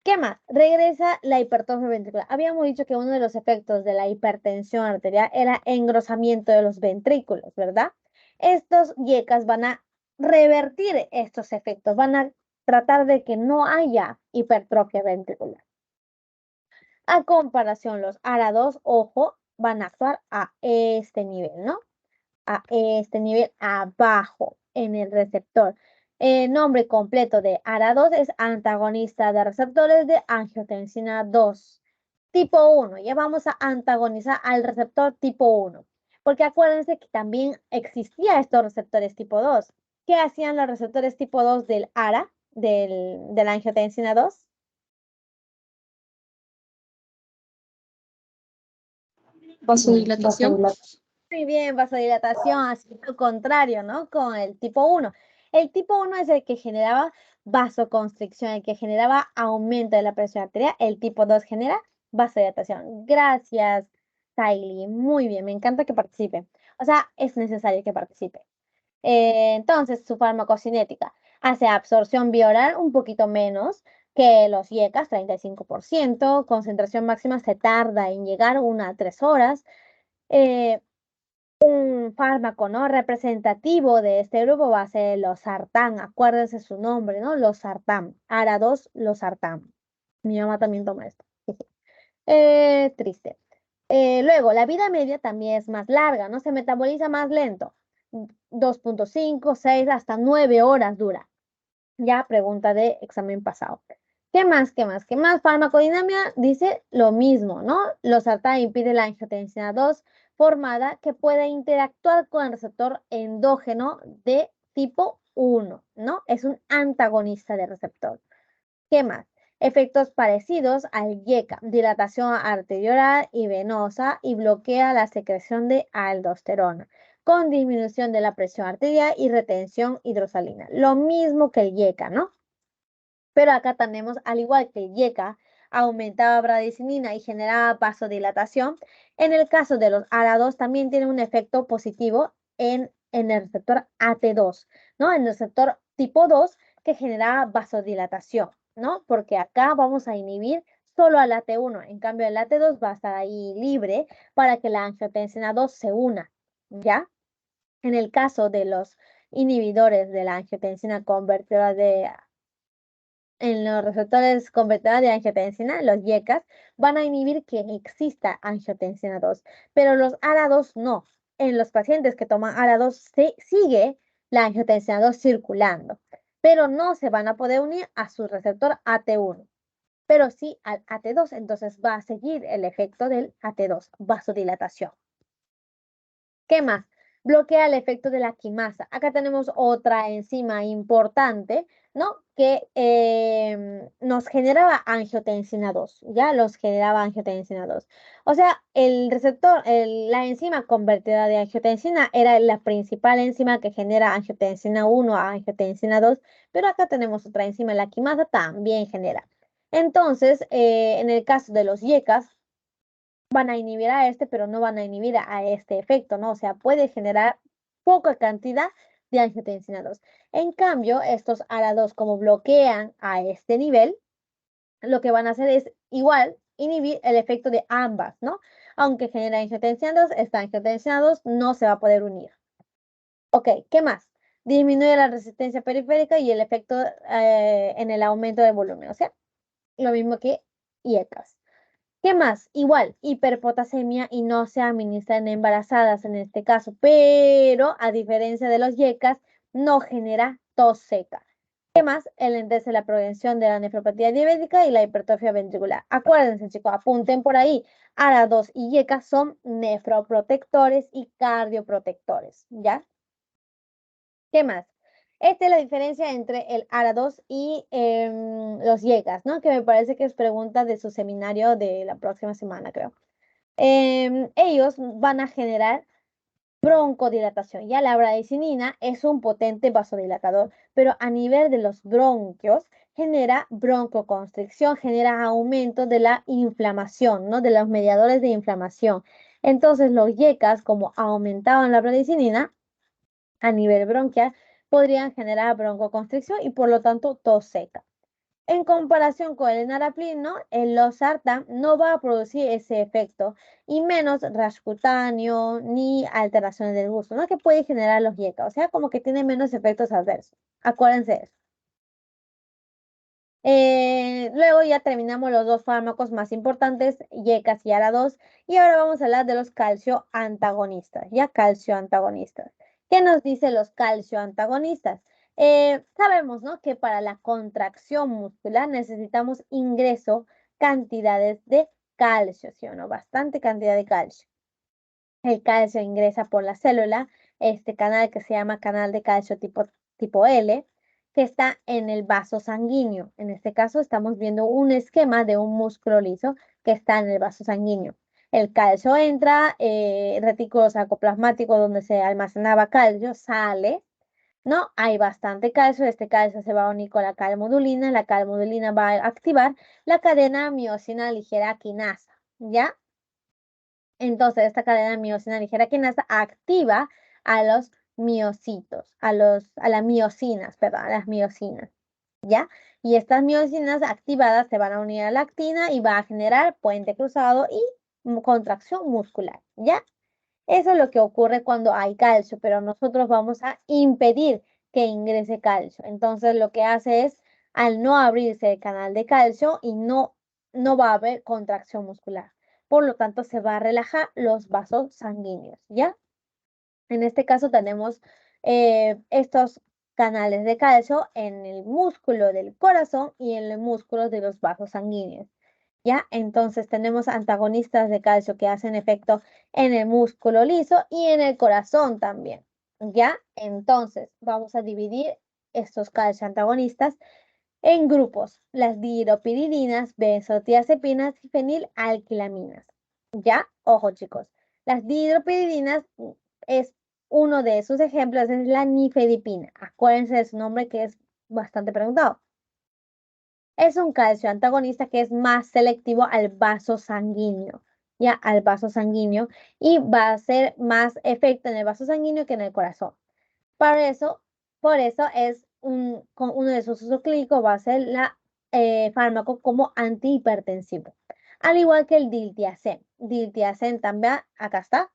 ¿Qué más? Regresa la hipertrofia ventricular. Habíamos dicho que uno de los efectos de la hipertensión arterial era engrosamiento de los ventrículos, ¿verdad? Estos YECAs van a revertir estos efectos, van a tratar de que no haya hipertrofia ventricular. A comparación, los ARA2, ojo, van a actuar a este nivel, ¿no? A este nivel abajo en el receptor. El nombre completo de ARA2 es antagonista de receptores de angiotensina 2. Tipo 1, ya vamos a antagonizar al receptor tipo 1, porque acuérdense que también existía estos receptores tipo 2. ¿Qué hacían los receptores tipo 2 del ARA, de la angiotensina 2? Vasodilatación. Muy bien, vasodilatación, así lo contrario, ¿no? Con el tipo 1. El tipo 1 es el que generaba vasoconstricción, el que generaba aumento de la presión arterial. El tipo 2 genera vasodilatación. Gracias, Tylee. Muy bien, me encanta que participe. O sea, es necesario que participe. Entonces, su farmacocinética hace absorción bioral un poquito menos que los YECAs, 35%. Concentración máxima se tarda en llegar 1 a 3 horas. Eh, un fármaco, ¿no? Representativo de este grupo va a ser los sartán, acuérdense su nombre, ¿no? Los sartán, ARA2, los sartán. Mi mamá también toma esto. Triste. Luego, la vida media también es más larga, ¿no? Se metaboliza más lento. 2.5, 6, hasta 9 horas dura. Ya, pregunta de examen pasado. ¿Qué más? ¿Qué más? ¿Qué más? Farmacodinámica dice lo mismo, ¿no? Los sartán impide la angiotensina 2 formada que puede interactuar con el receptor endógeno de tipo 1, ¿no? Es un antagonista del receptor. ¿Qué más? Efectos parecidos al YECA, dilatación arteriolar y venosa y bloquea la secreción de aldosterona, con disminución de la presión arterial y retención hidrosalina. Lo mismo que el YECA, ¿no? Pero acá tenemos, al igual que el YECA, aumentaba bradicinina y generaba vasodilatación. En el caso de los ARA2 también tiene un efecto positivo en el receptor AT2, ¿no? En el receptor tipo 2 que genera vasodilatación, ¿no? Porque acá vamos a inhibir solo al AT1, en cambio el AT2 va a estar ahí libre para que la angiotensina 2 se una, ¿ya? En el caso de los inhibidores de la angiotensina convertidora de en los receptores convertidores de angiotensina, los YECAs, van a inhibir que exista angiotensina 2, pero los ARA2 no. En los pacientes que toman ARA2 se sigue la angiotensina 2 circulando, pero no se van a poder unir a su receptor AT1, pero sí al AT2, entonces va a seguir el efecto del AT2, vasodilatación. ¿Qué más? Bloquea el efecto de la quimasa. Acá tenemos otra enzima importante, ¿no? Que nos generaba angiotensina 2, ¿ya? Los generaba angiotensina 2. O sea, el receptor, la enzima convertida de angiotensina era la principal enzima que genera angiotensina 1 a angiotensina 2, pero acá tenemos otra enzima, la quimasa también genera. Entonces, en el caso de los YECAs, van a inhibir a este, pero no van a inhibir a este efecto, ¿no? O sea, puede generar poca cantidad de angiotensina 2. En cambio, estos ARA2, como bloquean a este nivel, lo que van a hacer es igual inhibir el efecto de ambas, ¿no? Aunque genera angiotensina 2, esta angiotensina 2 no se va a poder unir. Ok, ¿qué más? Disminuye la resistencia periférica y el efecto en el aumento de volumen, o sea, lo mismo que IECAS. ¿Qué más? Igual, hiperpotasemia y no se administra en embarazadas en este caso, pero a diferencia de los YECAs, no genera tos seca. ¿Qué más? Enlentece la progresión de la nefropatía diabética y la hipertrofia ventricular. Acuérdense, chicos, apunten por ahí. ARA2 y YECA son nefroprotectores y cardioprotectores, ¿ya? ¿Qué más? Esta es la diferencia entre el ARA2 y los YECAs, ¿no? Que me parece que es pregunta de su seminario de la próxima semana, creo. Ellos van a generar broncodilatación. Ya la bradicinina es un potente vasodilatador, pero a nivel de los bronquios genera broncoconstricción, genera aumento de la inflamación, ¿no? De los mediadores de inflamación. Entonces los YECAs, como aumentaban la bradicinina, a nivel bronquial podrían generar broncoconstricción y por lo tanto tos seca. En comparación con el enalapril, el losartán no va a producir ese efecto y menos rash cutáneo ni alteraciones del gusto, ¿no? Que puede generar los YECA, o sea, como que tiene menos efectos adversos. Acuérdense de eso. Luego ya terminamos los dos fármacos más importantes, YECAs y ARA2, y ahora vamos a hablar de los calcio antagonistas, ya calcio antagonistas. ¿Qué nos dicen los calcio antagonistas? Sabemos, ¿no? Que para la contracción muscular necesitamos ingreso cantidades de calcio, ¿sí o no? Bastante cantidad de calcio. El calcio ingresa por la célula, este canal que se llama canal de calcio tipo L, que está en el vaso sanguíneo. En este caso estamos viendo un esquema de un músculo liso que está en el vaso sanguíneo. El calcio entra, retículo sarcoplasmático donde se almacenaba calcio, sale, ¿no? Hay bastante calcio, este calcio se va a unir con la calmodulina va a activar la cadena miosina ligera quinasa, ¿ya? Entonces, esta cadena miosina ligera quinasa activa a los miocitos, a las miocinas, perdón, a las miocinas, ¿ya? Y estas miocinas activadas se van a unir a la actina y va a generar puente cruzado y contracción muscular, ¿ya? Eso es lo que ocurre cuando hay calcio, pero nosotros vamos a impedir que ingrese calcio. Entonces, lo que hace es, al no abrirse el canal de calcio y no va a haber contracción muscular. Por lo tanto, se va a relajar los vasos sanguíneos, ¿ya? En este caso tenemos estos canales de calcio en el músculo del corazón y en el músculo de los vasos sanguíneos, ¿ya? Entonces tenemos antagonistas de calcio que hacen efecto en el músculo liso y en el corazón también, ¿ya? Entonces vamos a dividir estos calcio antagonistas en grupos, las dihidropiridinas, benzodiazepinas y fenilalquilaminas. ¿Ya? Ojo, chicos. Las dihidropiridinas es uno de sus ejemplos, es la nifedipina. Acuérdense de su nombre que es bastante preguntado. Es un calcio antagonista que es más selectivo al vaso sanguíneo, ya al vaso sanguíneo, y va a hacer más efecto en el vaso sanguíneo que en el corazón. Por eso es uno de sus usos clínicos va a ser la fármaco como antihipertensivo. Al igual que el diltiazem. Diltiazem también, acá está.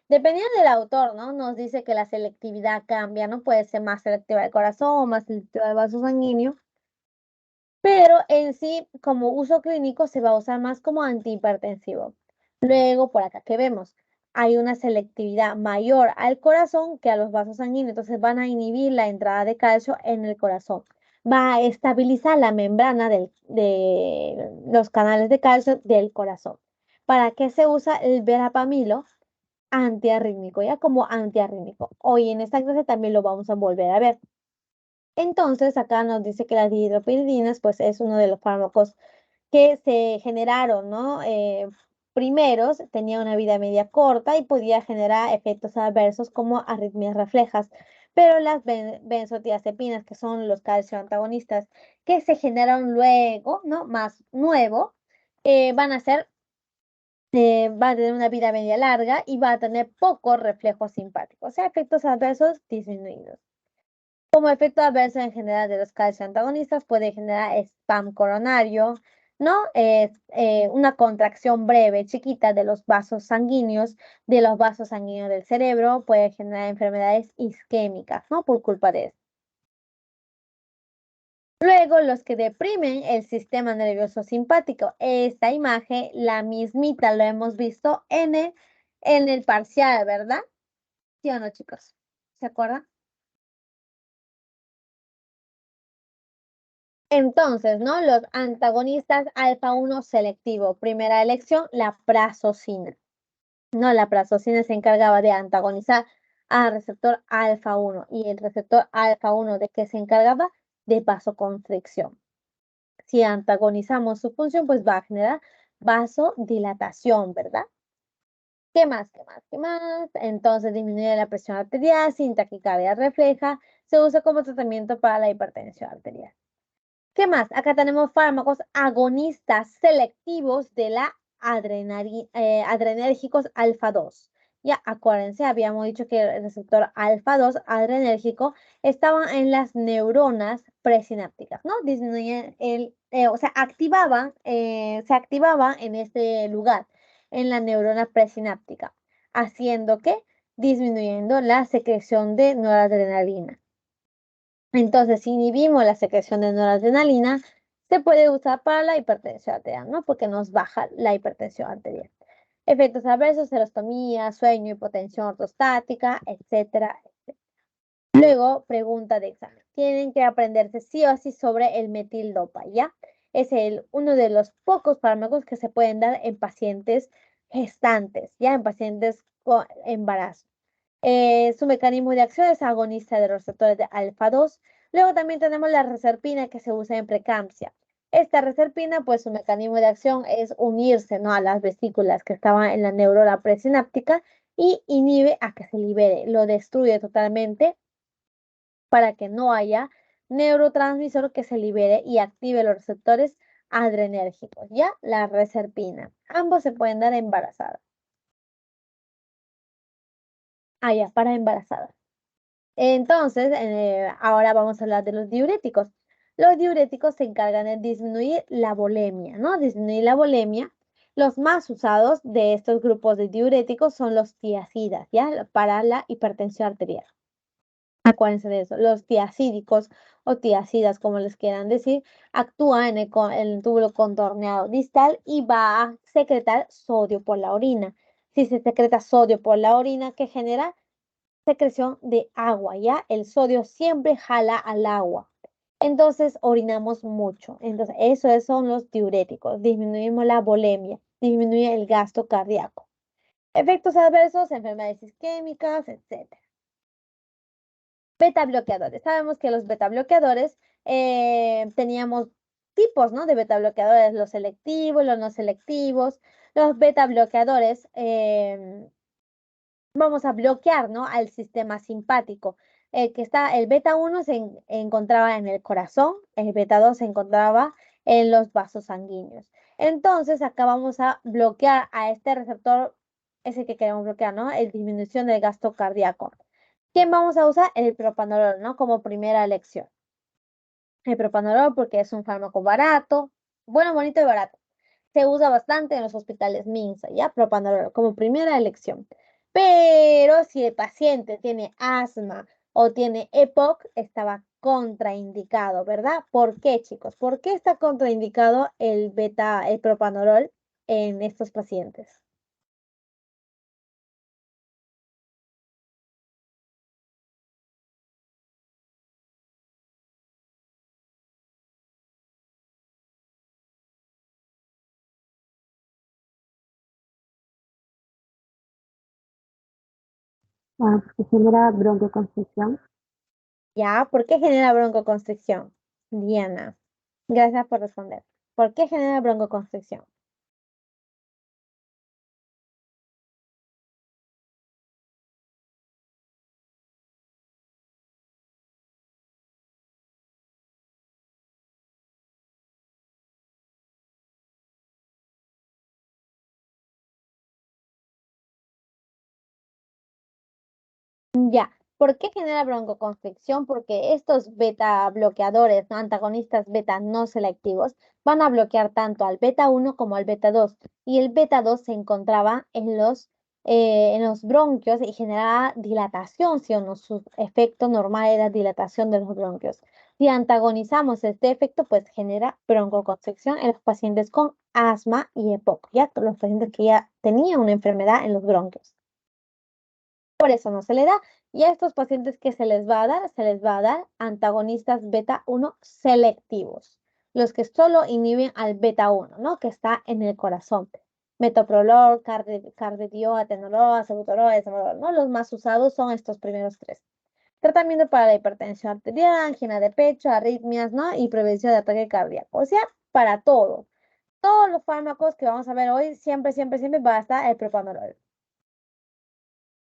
Dependiendo del autor, ¿no? Nos dice que la selectividad cambia, ¿no? Puede ser más selectiva del corazón, más selectiva del vaso sanguíneo. Pero en sí, como uso clínico, se va a usar más como antihipertensivo. Luego, por acá, ¿qué vemos? Hay una selectividad mayor al corazón que a los vasos sanguíneos, entonces van a inhibir la entrada de calcio en el corazón. Va a estabilizar la membrana de los canales de calcio del corazón. ¿Para qué se usa el verapamilo? Antiarrítmico, ya como antiarrítmico. Hoy en esta clase también lo vamos a volver a ver. Entonces, acá nos dice que las dihidropiridinas, pues es uno de los fármacos que se generaron, ¿no? Primeros, tenía una vida media corta y podía generar efectos adversos como arritmias reflejas. Pero las benzodiazepinas, que son los calcio antagonistas, que se generaron luego, ¿no? Más nuevo, van a ser, va a tener una vida media larga y va a tener pocos reflejos simpáticos, o sea, efectos adversos disminuidos. Como efecto adverso en general de los calcio antagonistas puede generar spam coronario, ¿no? Es una contracción breve, chiquita de los vasos sanguíneos, del cerebro, puede generar enfermedades isquémicas, ¿no? Por culpa de eso. Luego, los que deprimen el sistema nervioso simpático. Esta imagen, la mismita, lo hemos visto en el parcial, ¿verdad? ¿Sí o no, chicos? ¿Se acuerdan? Entonces, ¿no? Los antagonistas alfa 1 selectivo. Primera elección, la prazosina. No, la prazosina se encargaba de antagonizar al receptor alfa 1 y el receptor alfa 1 de qué se encargaba de vasoconstricción. Si antagonizamos su función, pues va a generar vasodilatación, ¿verdad? ¿Qué más? ¿Qué más? ¿Qué más? Entonces disminuye la presión arterial sin taquicardia refleja. Se usa como tratamiento para la hipertensión arterial. ¿Qué más? Acá tenemos fármacos agonistas selectivos de la adrenérgicos alfa 2. Ya, acuérdense, habíamos dicho que el receptor alfa 2 adrenérgico estaba en las neuronas presinápticas, ¿no? Disminuyen o sea, se activaba en este lugar, en la neurona presináptica, haciendo que disminuyendo la secreción de noradrenalina. Entonces, si inhibimos la secreción de noradrenalina, se puede usar para la hipertensión arterial, ¿no? Porque nos baja la hipertensión arterial. Efectos adversos, serostomía, sueño, hipotensión ortostática, etcétera. Luego, pregunta de examen. Tienen que aprenderse sí o sí sobre el metildopa, ¿ya? Es uno de los pocos fármacos que se pueden dar en pacientes gestantes, ¿ya? En pacientes con embarazo. Su mecanismo de acción es agonista de los receptores de alfa 2. Luego también tenemos la reserpina que se usa en preeclampsia. Esta reserpina, pues su mecanismo de acción es unirse, ¿no? A las vesículas que estaban en la neurona presináptica y inhibe a que se libere, lo destruye totalmente para que no haya neurotransmisor que se libere y active los receptores adrenérgicos, ¿ya? La reserpina. Ambos se pueden dar embarazadas. Ah, ya, para embarazadas. Entonces, ahora vamos a hablar de los diuréticos. Los diuréticos se encargan de disminuir la volemia, ¿no? Disminuir la volemia. Los más usados de estos grupos de diuréticos son los tiazidas, ¿ya? Para la hipertensión arterial. Acuérdense de eso. Los tiacídicos o tiazidas, como les quieran decir, actúan en el túbulo contorneado distal y va a secretar sodio por la orina. Si se secreta sodio por la orina, ¿qué genera? Secreción de agua, ¿ya? El sodio siempre jala al agua. Entonces orinamos mucho. Entonces, esos son los diuréticos. Disminuimos la volemia, disminuye el gasto cardíaco. Efectos adversos, enfermedades isquémicas, etc. Beta bloqueadores. Sabemos que los beta bloqueadores teníamos tipos, ¿no? De beta bloqueadores, los selectivos, los no selectivos. Los beta bloqueadores vamos a bloquear, ¿no? Al sistema simpático. El beta 1 se encontraba en el corazón, el beta 2 se encontraba en los vasos sanguíneos. Entonces, acá vamos a bloquear a este receptor, ese que queremos bloquear, ¿no? El disminución del gasto cardíaco. ¿Quién vamos a usar? El propanolol, ¿no? Como primera elección. El propanolol porque es un fármaco barato, bueno, bonito y barato. Se usa bastante en los hospitales MINSA, ¿ya? Propanolol como primera elección. Pero Pero si el paciente tiene asma o tiene EPOC, estaba contraindicado, ¿verdad? ¿Por qué, chicos? ¿Por qué está contraindicado el propanolol en estos pacientes? Porque genera broncoconstricción. ¿Ya? ¿Por qué genera broncoconstricción? Diana, gracias por responder. ¿Por qué genera broncoconstricción? Ya, ¿por qué genera broncoconstricción? Porque estos beta bloqueadores, ¿no? Antagonistas beta no selectivos, van a bloquear tanto al beta 1 como al beta 2. Y el beta 2 se encontraba en los bronquios y generaba dilatación, ¿sí o no? Su efecto normal era dilatación de los bronquios. Si antagonizamos este efecto, pues genera broncoconstricción en los pacientes con asma y EPOC, ya los pacientes que ya tenían una enfermedad en los bronquios. Por eso no se le da. Y a estos pacientes que se les va a dar, se les va a dar antagonistas beta 1 selectivos, los que solo inhiben al beta 1, ¿no? Que está en el corazón. Metoprolol, carvedilol, atenolol, acebuterol, esomorol, ¿no? Los más usados son estos primeros tres. Tratamiento para la hipertensión arterial, angina de pecho, arritmias, ¿no? Y prevención de ataque cardíaco. O sea, para todo. Todos los fármacos que vamos a ver hoy, siempre, siempre, siempre va a estar el propanolol.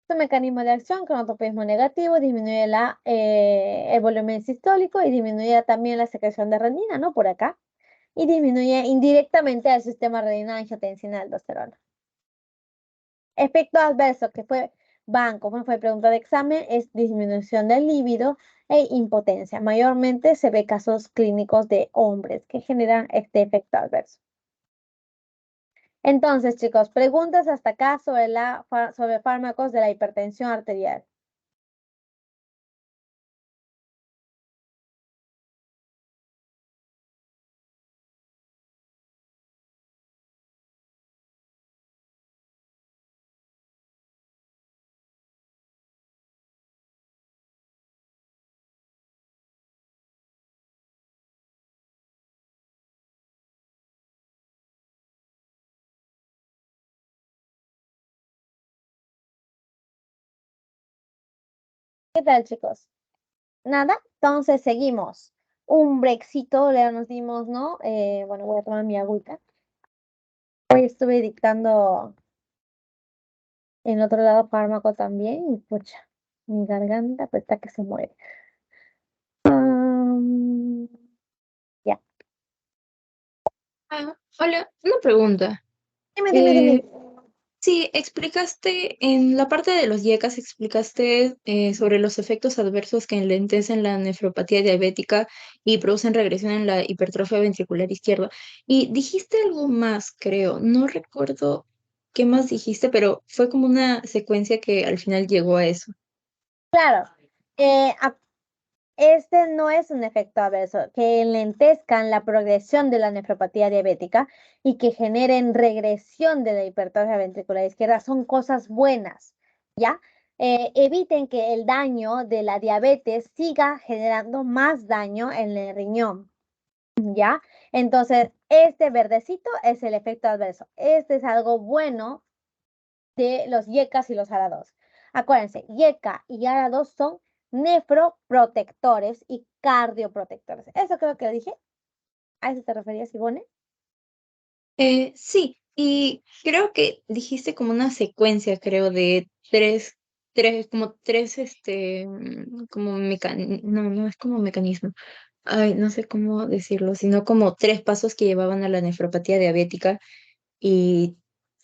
Su mecanismo de acción, cronotropismo negativo, disminuye el volumen sistólico y disminuye también la secreción de renina, ¿no? Por acá. Y disminuye indirectamente el sistema renina-angiotensina-aldosterona. Efecto adverso que fue como fue pregunta de examen, es disminución del líbido e impotencia. Mayormente se ve casos clínicos de hombres que generan este efecto adverso. Entonces, chicos, preguntas hasta acá sobre fármacos de la hipertensión arterial. ¿Qué tal, chicos? Nada, entonces seguimos. Un brexito le nos dimos, ¿no? Bueno, voy a tomar mi agüita. Hoy estuve dictando en otro lado fármaco también y pucha, mi garganta pues está que se muere. Ya. Hola, una pregunta. Dime. Sí, explicaste en la parte de los IECAS, explicaste sobre los efectos adversos que enlentecen la nefropatía diabética y producen regresión en la hipertrofia ventricular izquierda. Y dijiste algo más, creo. No recuerdo qué más dijiste, pero fue como una secuencia que al final llegó a eso. Claro, este no es un efecto adverso, que enlentezcan la progresión de la nefropatía diabética y que generen regresión de la hipertrofia ventricular izquierda son cosas buenas, ¿ya? Eviten que el daño de la diabetes siga generando más daño en el riñón, ¿ya? Entonces, este verdecito es el efecto adverso. Este es algo bueno de los YECAs y los ARA2. Acuérdense, YECA y ARA2 son nefroprotectores y cardioprotectores. Eso creo que lo dije. ¿A eso te referías, Ivone? Sí, y creo que dijiste como una secuencia, creo, de como tres, como no es como mecanismo. Ay, no sé cómo decirlo, sino como tres pasos que llevaban a la nefropatía diabética y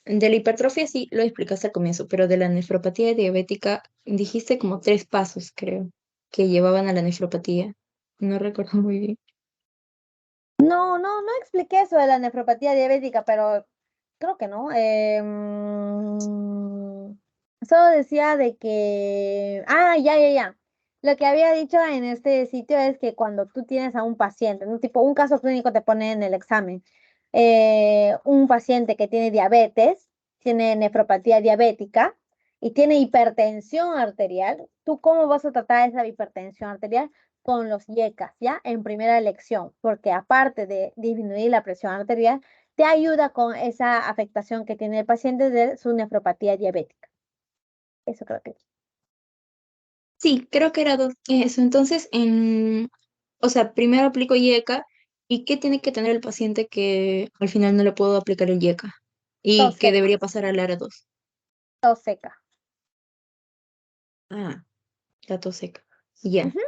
de la hipertrofia sí lo explicaste al comienzo, pero de la nefropatía diabética dijiste como tres pasos, creo, que llevaban a la nefropatía. No recuerdo muy bien. No expliqué eso de la nefropatía diabética, pero creo que no. Solo decía de que, ya. Lo que había dicho en este sitio es que cuando tú tienes a un paciente, ¿no? Tipo, un caso clínico te pone en el examen, un paciente que tiene diabetes, tiene nefropatía diabética y tiene hipertensión arterial, ¿tú cómo vas a tratar esa hipertensión arterial? Con los IECAS, ¿ya? En primera elección, porque aparte de disminuir la presión arterial, te ayuda con esa afectación que tiene el paciente de su nefropatía diabética. Eso creo que. Sí, creo que era eso. Entonces, o sea, primero aplico IECA. ¿Y qué tiene que tener el paciente que al final no le puedo aplicar el IECA? Tos Y que seca, debería pasar al área 2. tos seca. Ah, la tos seca. Ya. Ujú.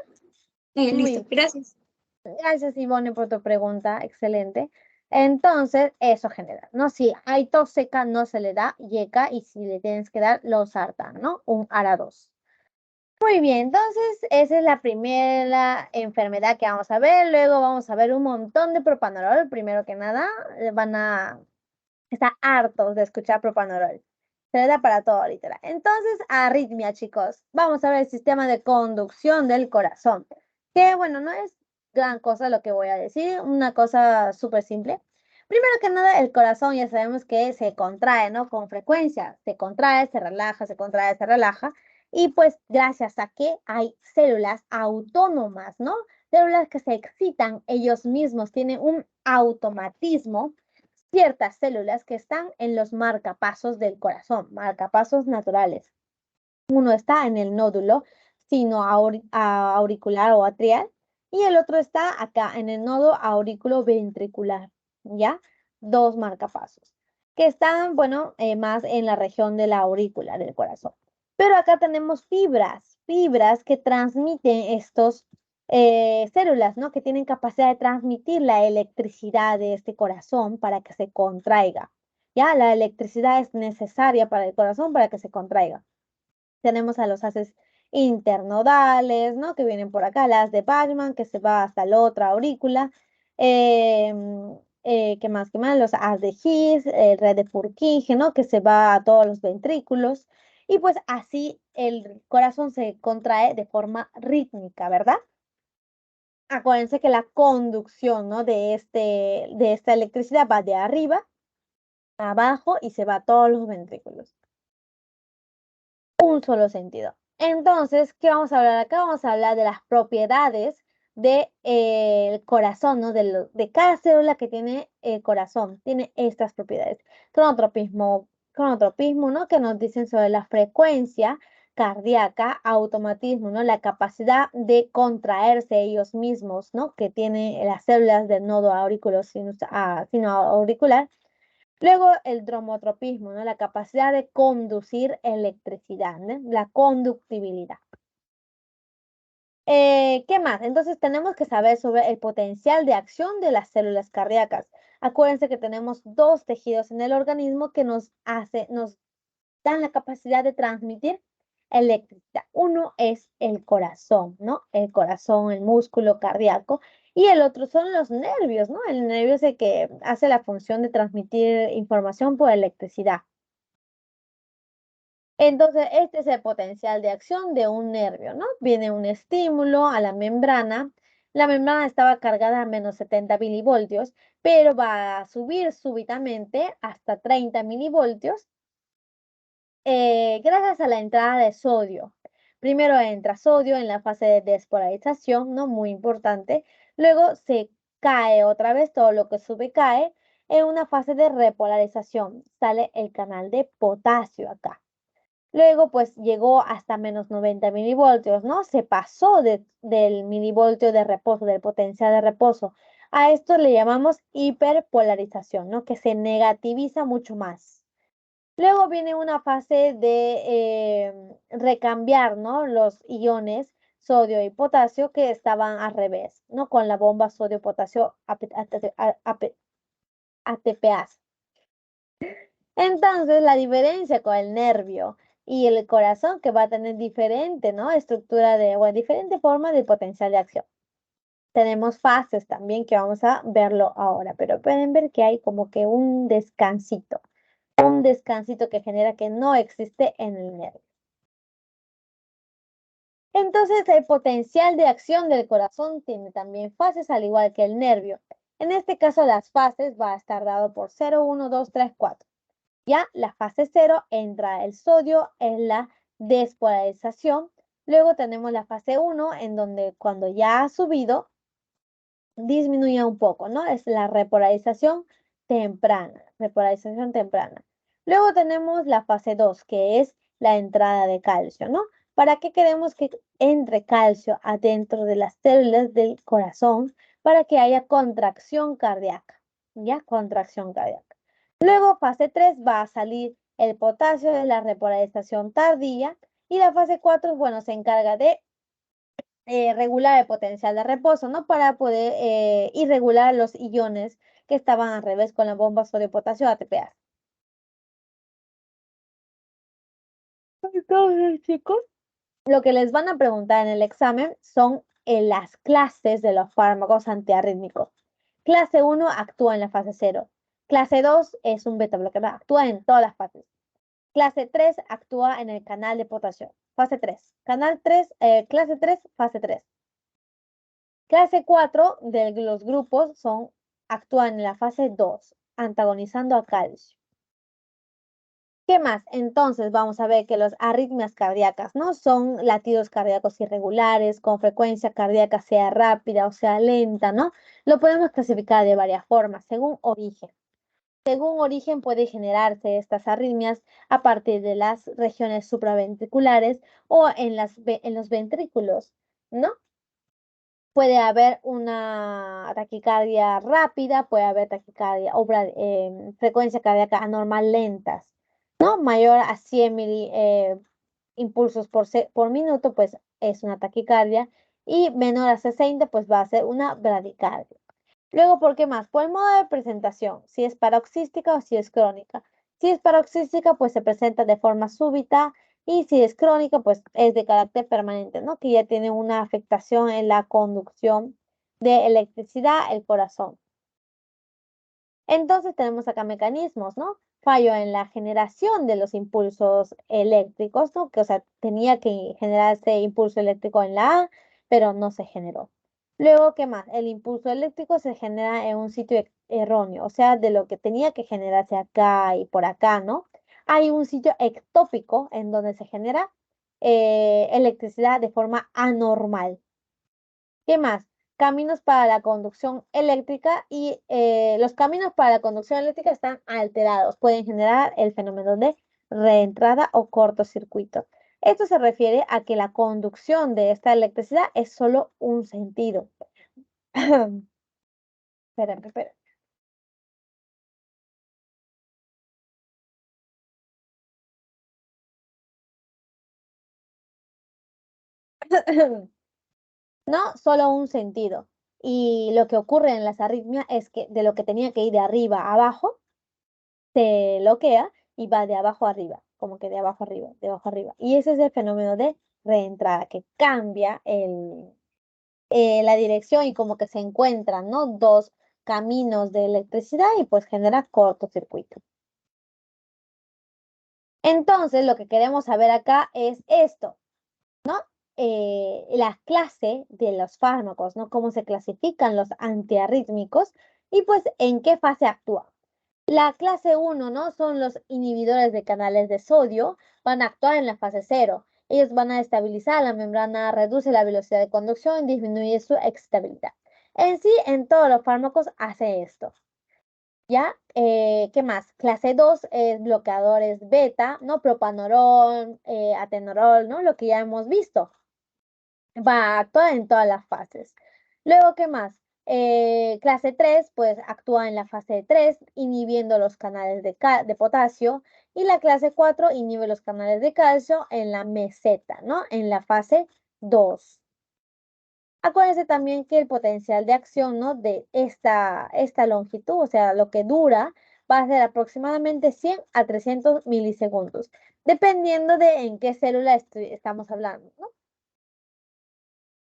Muy Listo, bien. gracias. Gracias, Ivonne, por tu pregunta. Excelente. Entonces, eso genera, ¿no? Si hay tos seca, no se le da yeca y si le tienes que dar losartán, ¿no? Un ARA2. Muy bien, entonces esa es la primera enfermedad que vamos a ver. Luego vamos a ver un montón de propanolol. Primero que nada, están hartos de escuchar propanolol. Se le da para todo, literal. Entonces, arritmia, chicos. Vamos a ver el sistema de conducción del corazón. Que, bueno, no es gran cosa lo que voy a decir. Una cosa súper simple. Primero que nada, el corazón ya sabemos que se contrae, ¿no? Con frecuencia. Se contrae, se relaja, se contrae, se relaja. Y pues gracias a que hay células autónomas, ¿no? Células que se excitan ellos mismos, tienen un automatismo ciertas células que están en los marcapasos del corazón, marcapasos naturales. Uno está en el nódulo sino auricular o atrial y el otro está acá en el nodo aurículo ventricular, ¿ya? Dos marcapasos que están, bueno, más en la región de la aurícula del corazón. Pero acá tenemos fibras que transmiten estos células, ¿no? Que tienen capacidad de transmitir la electricidad de este corazón para que se contraiga. Ya, la electricidad es necesaria para el corazón para que se contraiga. Tenemos a los haces internodales, ¿no? Que vienen por acá, las de Bachmann, que se va hasta la otra aurícula. ¿Qué más? ¿Qué más? Los haz de His, el red de Purkinje, ¿no? Que se va a todos los ventrículos. Y pues así el corazón se contrae de forma rítmica, ¿verdad? Acuérdense que la conducción, ¿no? de esta electricidad va de arriba a abajo y se va a todos los ventrículos. Un solo sentido. Entonces, ¿qué vamos a hablar acá? Vamos a hablar de las propiedades del corazón, ¿no? De cada célula que tiene el corazón. Tiene estas propiedades. Cronotropismo, ¿no? Que nos dicen sobre la frecuencia cardíaca, automatismo, ¿no? La capacidad de contraerse ellos mismos, ¿no? Que tienen las células del nodo sino auricular. Luego el dromotropismo, ¿no? La capacidad de conducir electricidad, ¿no? La conductibilidad. ¿Qué más? Entonces tenemos que saber sobre el potencial de acción de las células cardíacas. Acuérdense que tenemos dos tejidos en el organismo que nos dan la capacidad de transmitir eléctrica. Uno es el corazón, ¿no? El corazón, el músculo cardíaco, y el otro son los nervios, ¿no? El nervio es el que hace la función de transmitir información por electricidad. Entonces, este es el potencial de acción de un nervio, ¿no? Viene un estímulo a la membrana. La membrana estaba cargada a menos 70 milivoltios, pero va a subir súbitamente hasta 30 milivoltios gracias a la entrada de sodio. Primero entra sodio en la fase de despolarización, ¿no? Muy importante. Luego se cae otra vez, todo lo que sube cae en una fase de repolarización. Sale el canal de potasio acá. Luego, pues llegó hasta menos 90 milivoltios, ¿no? Se pasó del milivoltio de reposo, del potencial de reposo. A esto le llamamos hiperpolarización, ¿no? Que se negativiza mucho más. Luego viene una fase de recambiar, ¿no? Los iones sodio y potasio que estaban al revés, ¿no? Con la bomba sodio-potasio ATPase. Entonces, la diferencia con el nervio y el corazón que va a tener diferente, ¿no? Estructura diferente forma de potencial de acción. Tenemos fases también que vamos a verlo ahora, pero pueden ver que hay como que un descansito. un descansito que genera que no existe en el nervio. Entonces, el potencial de acción del corazón tiene también fases, al igual que el nervio. En este caso, las fases va a estar dado por 0, 1, 2, 3, 4. Ya la fase 0 entra el sodio en la despolarización. Luego tenemos la fase 1, en donde cuando ya ha subido, disminuye un poco, ¿no? Es la repolarización temprana, Luego tenemos la fase 2, que es la entrada de calcio, ¿no? ¿Para qué queremos que entre calcio adentro de las células del corazón? Para que haya contracción cardíaca, ¿ya? Contracción cardíaca. Luego, fase 3, va a salir el potasio de la repolarización tardía. Y la fase 4, bueno, se encarga de regular el potencial de reposo, ¿no? Para poder irregular los iones que estaban al revés con la bomba sodio-potasio ATPase. Entonces, chicos, lo que les van a preguntar en el examen son las clases de los fármacos antiarrítmicos. Clase 1 actúa en la fase 0. Clase 2 es un beta bloqueador, actúa en todas las fases. Clase 3 actúa en el canal de potasio. Fase 3. Clase 3, fase 3. Clase 4 de los grupos actúan en la fase 2, antagonizando a calcio. ¿Qué más? Entonces vamos a ver que las arritmias cardíacas, ¿no? Son latidos cardíacos irregulares, con frecuencia cardíaca sea rápida o sea lenta, ¿no? Lo podemos clasificar de varias formas, según origen. Según origen puede generarse estas arritmias a partir de las regiones supraventriculares o en los ventrículos, ¿no? Puede haber una taquicardia rápida, puede haber taquicardia o frecuencia cardíaca anormal lentas, ¿no? Mayor a 100 impulsos por minuto, pues es una taquicardia, y menor a 60, pues va a ser una bradicardia. Luego, ¿por qué más? Por el modo de presentación, si es paroxística o si es crónica. Si es paroxística, pues se presenta de forma súbita, y si es crónica, pues es de carácter permanente, ¿no? Que ya tiene una afectación en la conducción de electricidad al corazón. Entonces tenemos acá mecanismos, ¿no? Fallo en la generación de los impulsos eléctricos, ¿no? Que, o sea, tenía que generarse impulso eléctrico en la A, pero no se generó. Luego, ¿qué más? El impulso eléctrico se genera en un sitio erróneo, o sea, de lo que tenía que generarse acá y por acá, ¿no? Hay un sitio ectópico en donde se genera electricidad de forma anormal. ¿Qué más? Caminos para la conducción eléctrica, y los caminos para la conducción eléctrica están alterados. Pueden generar el fenómeno de reentrada o cortocircuito. Esto se refiere a que la conducción de esta electricidad es solo un sentido. Espera. No, solo un sentido. Y lo que ocurre en las arritmias es que de lo que tenía que ir de arriba a abajo, se bloquea y va de abajo a arriba, como que de abajo arriba, de abajo arriba. Y ese es el fenómeno de reentrada, que cambia la dirección y como que se encuentran, ¿no? Dos caminos de electricidad y pues genera cortocircuito. Entonces, lo que queremos saber acá es esto, ¿no? La clase de los fármacos, ¿no? Cómo se clasifican los antiarrítmicos y pues en qué fase actúan. La clase 1, ¿no? Son los inhibidores de canales de sodio, van a actuar en la fase 0. Ellos van a estabilizar la membrana, reduce la velocidad de conducción, disminuye su excitabilidad. En sí, en todos los fármacos hace esto. ¿Ya? ¿Qué más? Clase 2 es bloqueadores beta, ¿no? Propanorol, atenorol, ¿no? Lo que ya hemos visto. Va a actuar en todas las fases. Luego, ¿qué más? Clase 3, pues actúa en la fase 3, inhibiendo los canales de potasio. Y la clase 4 inhibe los canales de calcio en la meseta, ¿no? En la fase 2. Acuérdense también que el potencial de acción, ¿no? De esta longitud, o sea, lo que dura, va a ser aproximadamente 100 a 300 milisegundos, dependiendo de en qué célula estamos hablando, ¿no?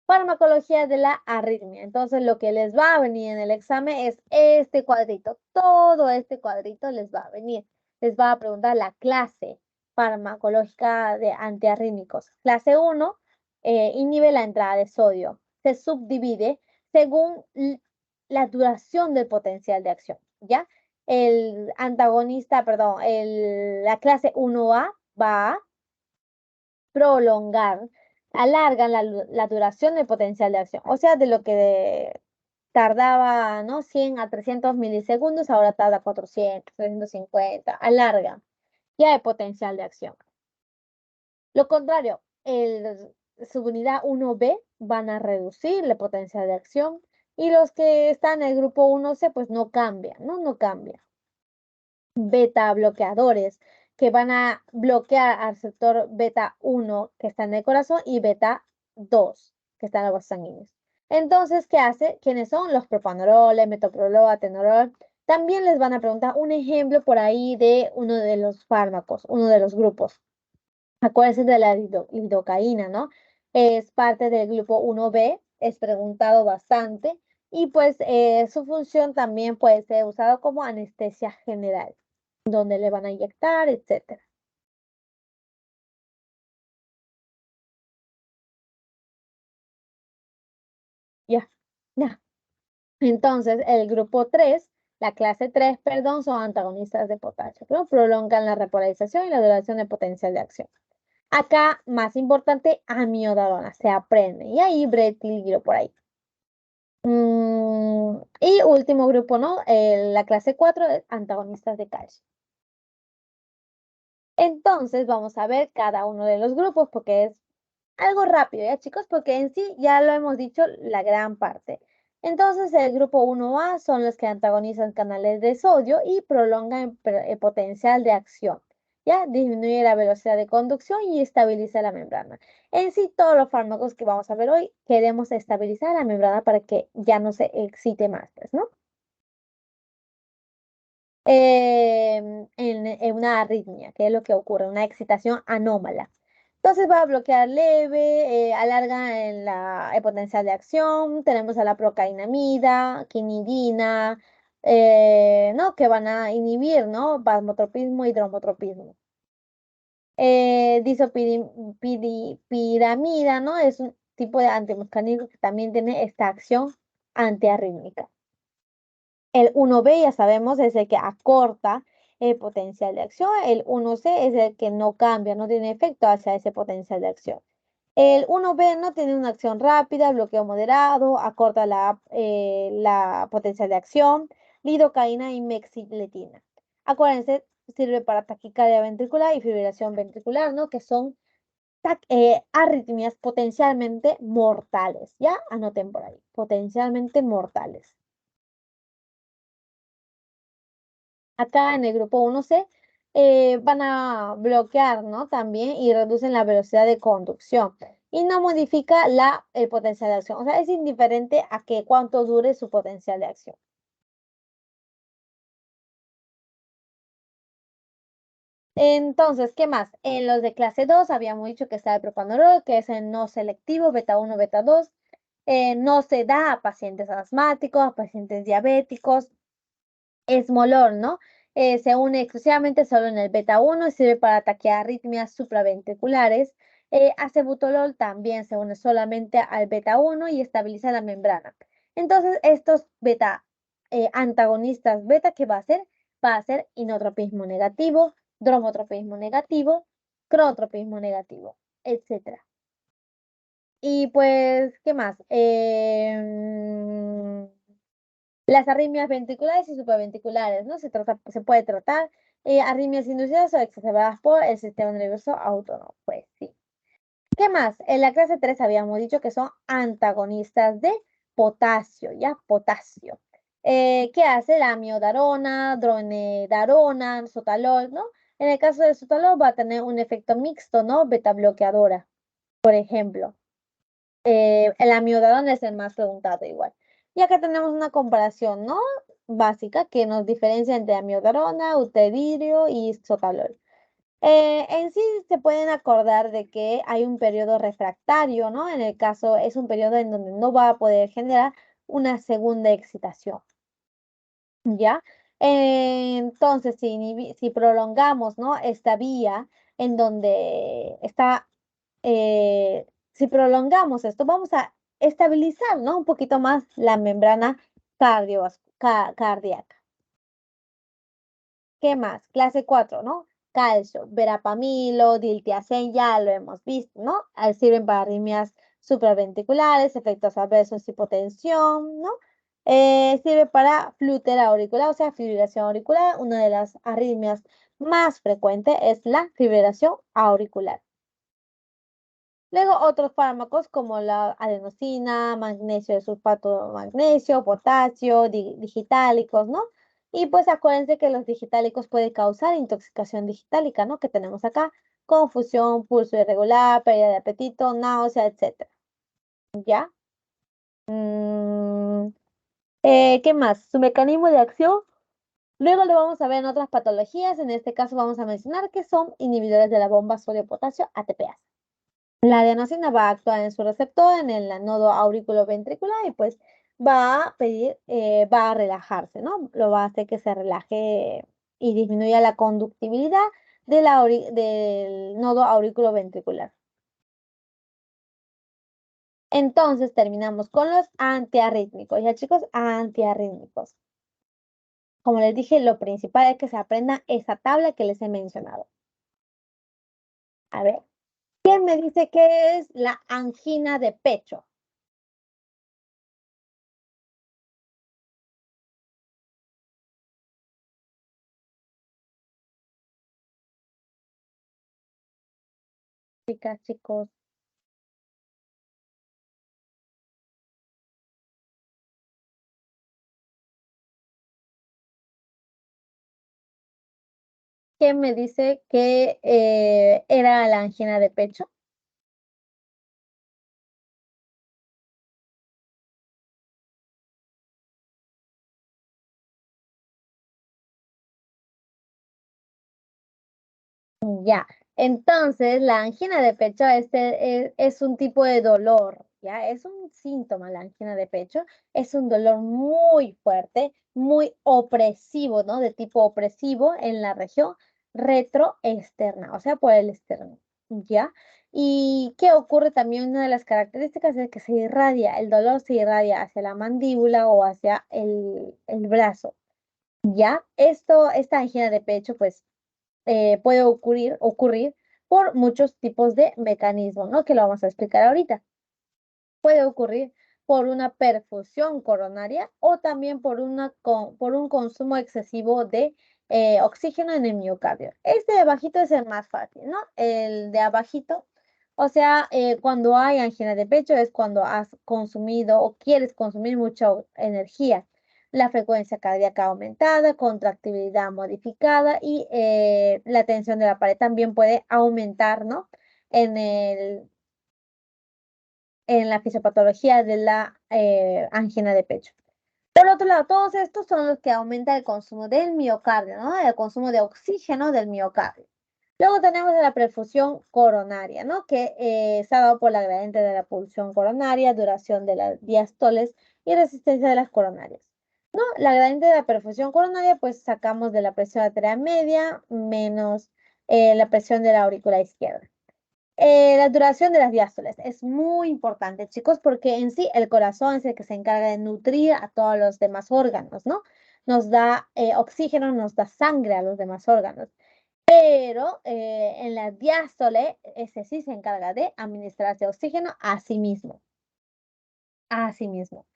Farmacología de la arritmia. Entonces, lo que les va a venir en el examen es este cuadrito. Todo este cuadrito les va a venir. les va a preguntar la clase farmacológica de antiarrítmicos. Clase 1 inhibe la entrada de sodio. Se subdivide según la duración del potencial de acción, ¿ya? El antagonista, perdón, la clase 1A va a prolongar, alargan la duración del potencial de acción. O sea, de lo que tardaba, ¿no? 100 a 300 milisegundos, ahora tarda 400, 350, alarga ya el potencial de acción. Lo contrario, el subunidad 1B van a reducir la potencial de acción y los que están en el grupo 1C pues no cambian, ¿no? No cambia. Beta bloqueadores que van a bloquear al receptor beta 1 que está en el corazón y beta 2 que está en los vasos sanguíneos. Entonces, ¿qué hace? ¿Quiénes son? Los propanolol, metoprolol, atenolol. También les van a preguntar un ejemplo por ahí de uno de los fármacos, uno de los grupos. Acuérdense de la lidocaína, ¿no? Es parte del grupo 1B, es preguntado bastante y pues su función también puede ser usado como anestesia general, donde le van a inyectar, etcétera. Ya. Entonces, el grupo 3, la clase 3, perdón, son antagonistas de potasio, pero prolongan la repolarización y la duración del potencial de acción. Acá, más importante, amiodarona, se aprende. Y ahí bretilgiro por ahí. Y último grupo, ¿no? La clase 4, antagonistas de calcio. Entonces, vamos a ver cada uno de los grupos porque es algo rápido, ¿ya, chicos? Porque en sí ya lo hemos dicho la gran parte. Entonces, el grupo 1A son los que antagonizan canales de sodio y prolongan el potencial de acción. ¿Ya? Disminuye la velocidad de conducción y estabiliza la membrana. En sí, todos los fármacos que vamos a ver hoy queremos estabilizar la membrana para que ya no se excite más, pues, ¿no? En una arritmia, que es lo que ocurre, una excitación anómala. Entonces va a bloquear leve, alarga el potencial de acción, tenemos a la procainamida, quinidina, ¿no? Que van a inhibir, ¿no? Vasotropismo y dromotropismo. Disopiramida, ¿no? Es un tipo de antimuscarínico que también tiene esta acción antiarrítmica. El 1B, ya sabemos, es el que acorta el potencial de acción. El 1C es el que no cambia, no tiene efecto hacia ese potencial de acción. El 1B no tiene una acción rápida, bloqueo moderado, acorta la potencial de acción, lidocaína y mexiletina. Acuérdense, sirve para taquicardia ventricular y fibrilación ventricular, ¿no? Que son arritmias potencialmente mortales. ¿Ya? Anoten por ahí, potencialmente mortales. Acá en el grupo 1C van a bloquear, ¿no? También y reducen la velocidad de conducción y no modifica el potencial de acción. O sea, es indiferente a que cuánto dure su potencial de acción. Entonces, ¿qué más? En los de clase 2 habíamos dicho que está el propanolol, que es el no selectivo, beta 1, beta 2. No se da a pacientes asmáticos, a pacientes diabéticos. Esmolol, ¿no? Se une exclusivamente solo en el beta 1 y sirve para taquiarritmias supraventriculares. Acebutolol también se une solamente al beta 1 y estabiliza la membrana. Entonces, estos beta antagonistas beta, ¿qué va a hacer? Va a hacer inotropismo negativo, dromotropismo negativo, cronotropismo negativo, etc. Y pues, ¿qué más? Las arritmias ventriculares y supraventriculares, ¿no? Se puede tratar arritmias inducidas o exacerbadas por el sistema nervioso autónomo. Pues sí. ¿Qué más? En la clase 3 habíamos dicho que son antagonistas de potasio, ¿ya? Potasio. ¿Qué hace? La amiodarona, dronedarona, sotalol, ¿no? En el caso del sotalol va a tener un efecto mixto, ¿no? Beta bloqueadora, por ejemplo. El amiodarona es el más preguntado igual. Y acá tenemos una comparación, ¿no? Básica que nos diferencia entre amiodarona, uteridio y sotalol. En sí se pueden acordar de que hay un periodo refractario, ¿no? En el caso es un periodo en donde no va a poder generar una segunda excitación, ¿ya? Entonces, si prolongamos, ¿no? Esta vía en donde está, si prolongamos esto, vamos a estabilizar, ¿no? Un poquito más la membrana cardíaca. ¿Qué más? Clase 4, ¿no? Calcio, verapamilo, diltiazem, ya lo hemos visto, ¿no? Sirven para arritmias supraventriculares, efectos adversos, hipotensión, ¿no? Sirve para flúter auricular, o sea, fibrilación auricular. Una de las arritmias más frecuentes es la fibrilación auricular. Luego otros fármacos como la adenosina, magnesio de sulfato de magnesio, potasio, digitálicos, ¿no? Y pues acuérdense que los digitálicos pueden causar intoxicación digitálica, ¿no? Que tenemos acá, confusión, pulso irregular, pérdida de apetito, náusea, etc. ¿Ya? ¿Qué más? Su mecanismo de acción. Luego lo vamos a ver en otras patologías. En este caso vamos a mencionar que son inhibidores de la bomba sodio-potasio ATPase. La adenosina va a actuar en su receptor, en el nodo auriculoventricular y pues va a pedir, va a relajarse, ¿no? Lo va a hacer que se relaje y disminuya la conductividad del nodo auriculoventricular. Entonces terminamos con los antiarrítmicos. Ya chicos, antiarrítmicos. Como les dije, lo principal es que se aprenda esa tabla que les he mencionado. A ver, ¿quién me dice qué es la angina de pecho? Chicas, chicos. ¿Quién me dice que era la angina de pecho? Ya, entonces la angina de pecho es un tipo de dolor, ¿ya? Es un síntoma la angina de pecho, es un dolor muy fuerte, muy opresivo, ¿no? De tipo opresivo en la región retroexterna, o sea, por el externo, ¿ya? ¿Y qué ocurre también? Una de las características es que se irradia, el dolor se irradia hacia la mandíbula o hacia el brazo, ¿ya? Esta angina de pecho, pues puede ocurrir por muchos tipos de mecanismos, ¿no? Que lo vamos a explicar ahorita. Puede ocurrir por una perfusión coronaria o también por un consumo excesivo de oxígeno en el miocardio. Este de abajito es el más fácil, ¿no? El de abajito, o sea, cuando hay angina de pecho es cuando has consumido o quieres consumir mucha energía. La frecuencia cardíaca aumentada, contractibilidad modificada y la tensión de la pared también puede aumentar, ¿no? En la fisiopatología de la angina de pecho. Por otro lado, todos estos son los que aumentan el consumo del miocardio, ¿no? El consumo de oxígeno del miocardio. Luego tenemos la perfusión coronaria, ¿no? Que está dado por la gradiente de la pulsión coronaria, duración de las diástoles y resistencia de las coronarias. ¿No? La gradiente de la perfusión coronaria, pues sacamos de la presión arterial media menos la presión de la aurícula izquierda. La duración de las diástoles es muy importante, chicos, porque en sí el corazón es el que se encarga de nutrir a todos los demás órganos, ¿no? Nos da oxígeno, nos da sangre a los demás órganos. Pero en la diástole, ese sí se encarga de administrarse oxígeno a sí mismo. A sí mismo.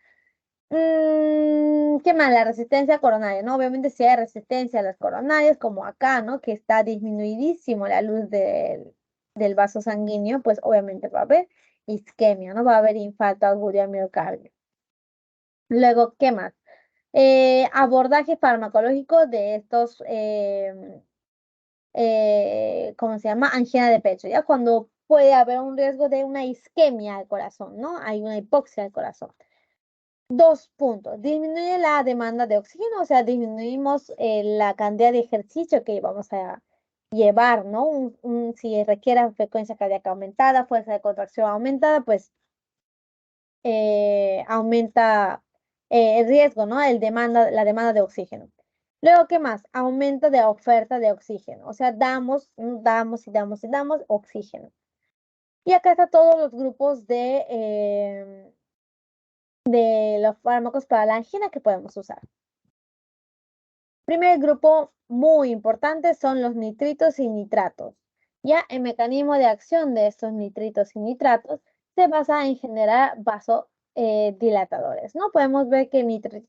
¿Qué más? La resistencia coronaria, ¿no? Obviamente si hay resistencia a las coronarias, como acá, ¿no? Que está disminuidísimo la luz del vaso sanguíneo, pues obviamente va a haber isquemia, ¿no? Va a haber infarto agudo al miocardio. Luego, ¿qué más? Abordaje farmacológico de estos, ¿cómo se llama? Angina de pecho, ¿ya? Cuando puede haber un riesgo de una isquemia al corazón, ¿no? Hay una hipoxia al corazón. 2 puntos. Disminuye la demanda de oxígeno, o sea, disminuimos la cantidad de ejercicio que vamos a llevar, ¿no? Si requiere frecuencia cardíaca aumentada, fuerza de contracción aumentada, pues aumenta el riesgo, ¿no? La demanda de oxígeno. Luego, ¿qué más? Aumento de oferta de oxígeno. O sea, damos y damos oxígeno. Y acá están todos los grupos de los fármacos para la angina que podemos usar. Primer grupo muy importante son los nitritos y nitratos. Ya el mecanismo de acción de estos nitritos y nitratos se basa en generar vasodilatadores, ¿no? Podemos ver que el nitrito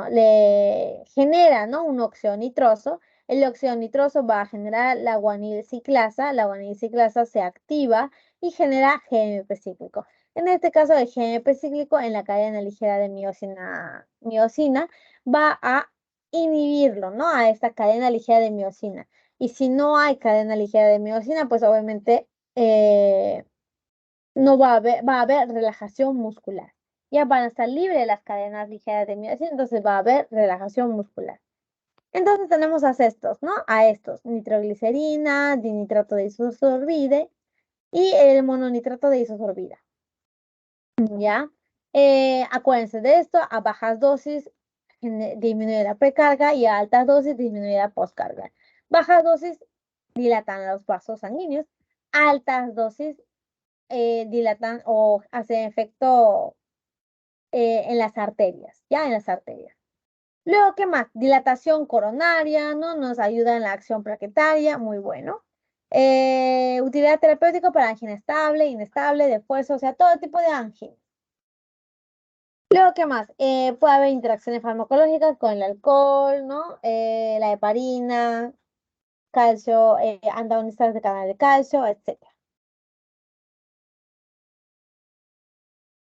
le genera, ¿no? Un óxido nitroso. El óxido nitroso va a generar la guanilciclasa. La guanilciclasa se activa y genera GMP cíclico. En este caso, el GMP cíclico en la cadena ligera de miosina va a inhibirlo, ¿no? A esta cadena ligera de miosina. Y si no hay cadena ligera de miosina, pues obviamente no va a haber relajación muscular. Ya van a estar libres las cadenas ligeras de miosina, entonces va a haber relajación muscular. Entonces tenemos a estos, ¿no? A estos, nitroglicerina, dinitrato de isosorbide y el mononitrato de isosorbida. ¿Ya? Acuérdense de esto, a bajas dosis disminuye la precarga y a altas dosis disminuye la postcarga. Bajas dosis dilatan los vasos sanguíneos, altas dosis dilatan o hacen efecto en las arterias, ¿ya? En las arterias. Luego, ¿qué más? Dilatación coronaria, ¿no? Nos ayuda en la acción plaquetaria, muy bueno. Utilidad terapéutica para angina estable, inestable, de fuerza, o sea, todo tipo de angina. Luego, ¿qué más? Puede haber interacciones farmacológicas con el alcohol, ¿no? La heparina, calcio, antagonistas de canal de calcio, etc.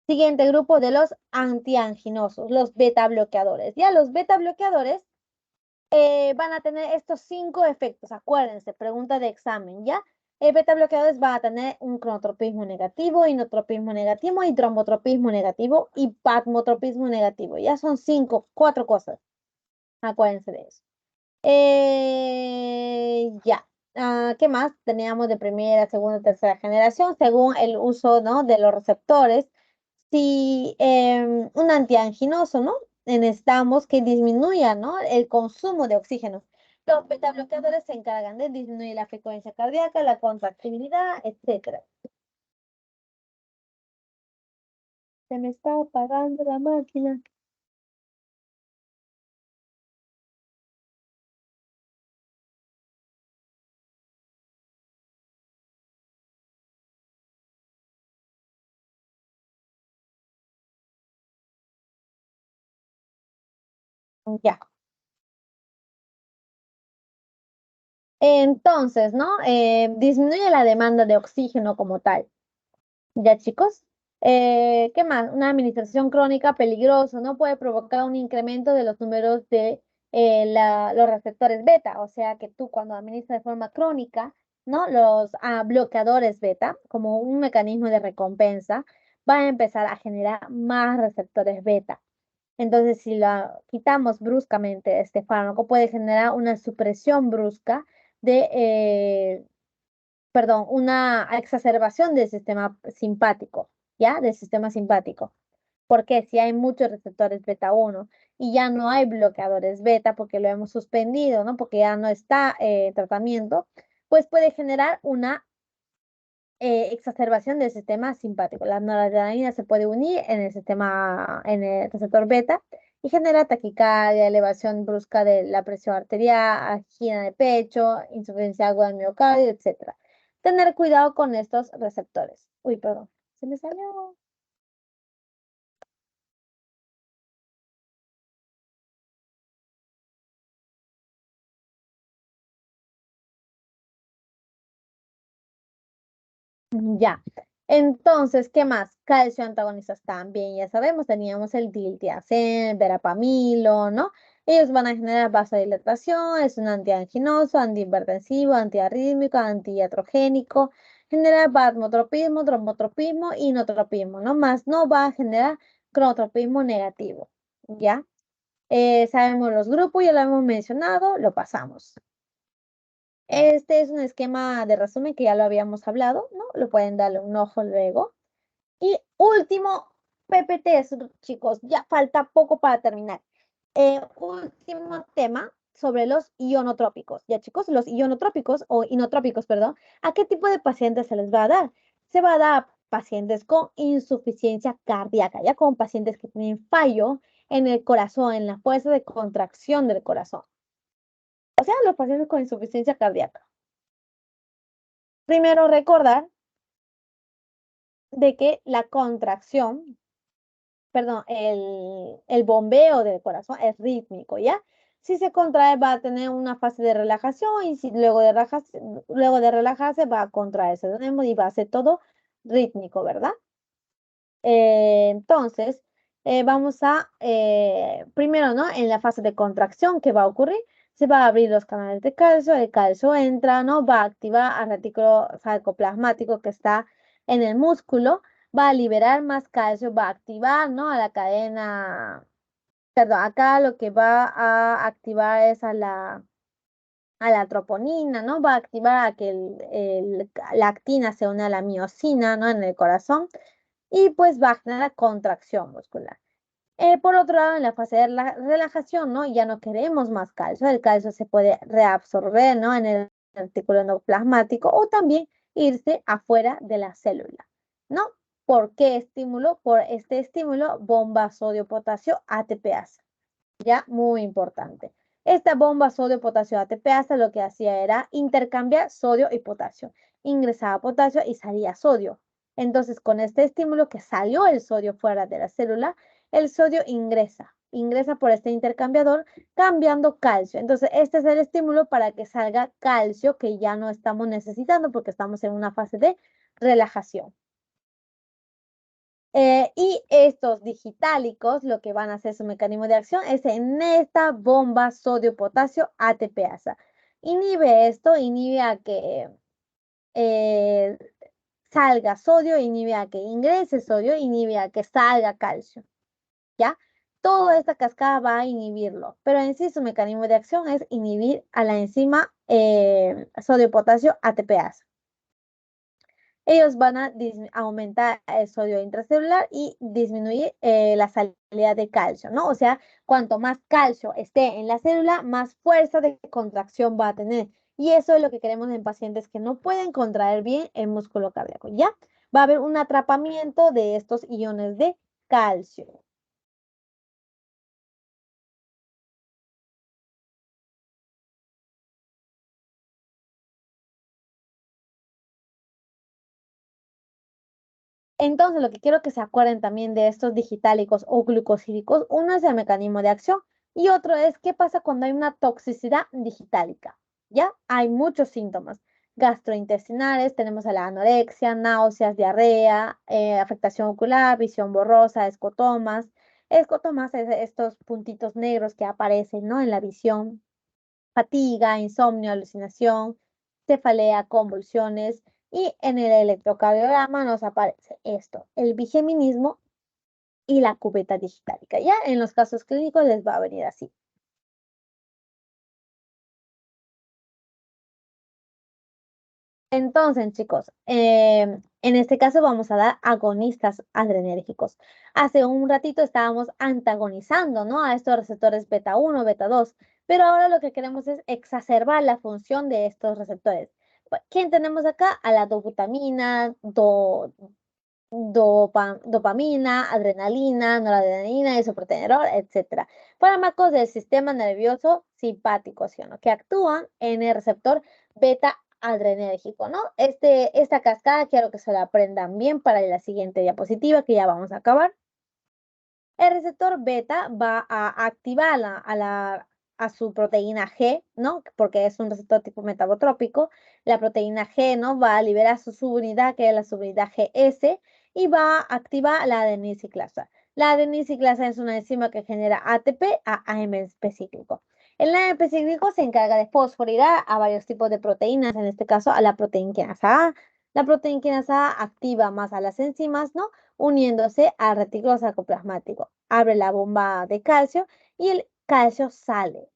Siguiente grupo de los antianginosos, los beta bloqueadores. Ya los beta bloqueadores van a tener estos 5 efectos. Acuérdense, pregunta de examen, ¿ya? Beta bloqueadores van a tener un cronotropismo negativo, inotropismo negativo y trombotropismo negativo y patmotropismo negativo. Ya son 4 cosas. Acuérdense de eso. Ya. ¿Qué más? Teníamos de primera, segunda, tercera generación, según el uso, ¿no? De los receptores. Si un antianginoso, ¿no? Necesitamos que disminuya, ¿no? El consumo de oxígeno. Los betabloqueadores se encargan de disminuir la frecuencia cardíaca, la contractibilidad, etc. Se me está apagando la máquina. Ya. Entonces, ¿no? Disminuye la demanda de oxígeno como tal. Ya, chicos. ¿Qué más? Una administración crónica peligrosa, ¿no? Puede provocar un incremento de los números de los receptores beta. O sea que tú cuando administras de forma crónica, ¿no? Los bloqueadores beta, como un mecanismo de recompensa, van a empezar a generar más receptores beta. Entonces, si la quitamos bruscamente este fármaco, puede generar una supresión brusca perdón, una exacerbación del sistema simpático, ¿ya? Del sistema simpático. Porque si hay muchos receptores beta 1 y ya no hay bloqueadores beta porque lo hemos suspendido, ¿no? Porque ya no está en tratamiento, pues puede generar una exacerbación del sistema simpático. La noradrenalina se puede unir en el receptor beta y genera taquicardia, elevación brusca de la presión arterial, angina de pecho, insuficiencia aguda del miocardio, etc. Tener cuidado con estos receptores. Uy, perdón, se me salió. Ya. Entonces, ¿qué más? Calcio antagonistas también, ya sabemos, teníamos el diltiazem, verapamilo, ¿no? Ellos van a generar vasodilatación, es un antianginoso, antihipertensivo, antiarrítmico, antiatrogénico, genera patmotropismo, trombotropismo y inotropismo, ¿no? Más no va a generar cronotropismo negativo, ¿ya? Sabemos los grupos, ya lo hemos mencionado, lo pasamos. Este es un esquema de resumen que ya lo habíamos hablado, ¿no? Lo pueden darle un ojo luego. Y último, PPT, chicos, ya falta poco para terminar. último tema sobre los ionotrópicos. Ya chicos, los ionotrópicos o inotrópicos, perdón, ¿a qué tipo de pacientes se les va a dar? Se va a dar a pacientes con insuficiencia cardíaca, ya con pacientes que tienen fallo en el corazón, en la fuerza de contracción del corazón. O sea, los pacientes con insuficiencia cardíaca. Primero recordar de que la contracción, perdón, el bombeo del corazón es rítmico, ¿ya? Si se contrae va a tener una fase de relajación y si luego de relajarse va a contraerse de nuevo y va a ser todo rítmico, ¿verdad? Entonces, vamos a, primero, ¿no? En la fase de contracción, ¿qué va a ocurrir? Se va a abrir los canales de calcio, el calcio entra, ¿no? Va a activar al retículo sarcoplasmático que está en el músculo, va a liberar más calcio, va a activar, ¿no? A la cadena, perdón, acá lo que va a activar es a la troponina, ¿no? Va a activar a que la actina se une a la miocina, ¿no? En el corazón y pues va a generar contracción muscular. Por otro lado, en la fase de la relajación, ¿no? Ya no queremos más calcio, el calcio se puede reabsorber, ¿no? En el artículo endoplasmático o también irse afuera de la célula, ¿no? ¿Por qué estímulo? Por este estímulo, bomba sodio-potasio ATPase, ya muy importante. Esta bomba sodio-potasio ATPase lo que hacía era intercambiar sodio y potasio. Ingresaba potasio y salía sodio. Entonces, con este estímulo que salió el sodio fuera de la célula, el sodio ingresa por este intercambiador cambiando calcio. Entonces, este es el estímulo para que salga calcio que ya no estamos necesitando porque estamos en una fase de relajación. Y estos digitálicos lo que van a hacer su mecanismo de acción es en esta bomba sodio-potasio ATPasa. Inhibe esto, inhibe a que eh, salga sodio, inhibe a que ingrese sodio, inhibe a que salga calcio. ¿Ya? Toda esta cascada va a inhibirlo, pero en sí su mecanismo de acción es inhibir a la enzima sodio-potasio ATPasa. Ellos van a aumentar el sodio intracelular y disminuir la salida de calcio, ¿no? O sea, cuanto más calcio esté en la célula, más fuerza de contracción va a tener. Y eso es lo que queremos en pacientes que no pueden contraer bien el músculo cardíaco, ¿ya? Va a haber un atrapamiento de estos iones de calcio. Entonces, lo que quiero que se acuerden también de estos digitálicos o glucosídicos, uno es el mecanismo de acción y otro es qué pasa cuando hay una toxicidad digitálica. ¿Ya? Hay muchos síntomas gastrointestinales, tenemos a la anorexia, náuseas, diarrea, afectación ocular, visión borrosa, escotomas. Escotomas es estos puntitos negros que aparecen, ¿no? En la visión, fatiga, insomnio, alucinación, cefalea, convulsiones y en el electrocardiograma nos aparece esto, el bigeminismo y la cubeta digitálica. Ya en los casos clínicos les va a venir así. Entonces, chicos, en este caso vamos a dar agonistas adrenérgicos. Hace un ratito estábamos antagonizando, ¿no? A estos receptores beta 1, beta 2, pero ahora lo que queremos es exacerbar la función de estos receptores. ¿Quién tenemos acá? A la dobutamina, dopamina, adrenalina, noradrenalina, isoprotenerol, etc. Fármacos del sistema nervioso simpático, ¿sí o no? Que actúan en el receptor beta adrenérgico, ¿no? Esta cascada quiero que se la aprendan bien para la siguiente diapositiva que ya vamos a acabar. El receptor beta va a activar a su proteína G, ¿no? Porque es un receptor tipo metabotrópico. La proteína G, ¿no? Va a liberar su subunidad, que es la subunidad GS, y va a activar la adenisiclasa. La adenisiclasa es una enzima que genera ATP a AMP cíclico. El AMP cíclico se encarga de fosforilar a varios tipos de proteínas, en este caso a la proteína quinasa A. La proteína quinasa A activa más a las enzimas, ¿no? Uniéndose al retículo sarcoplasmático. Abre la bomba de calcio y el calcio sale.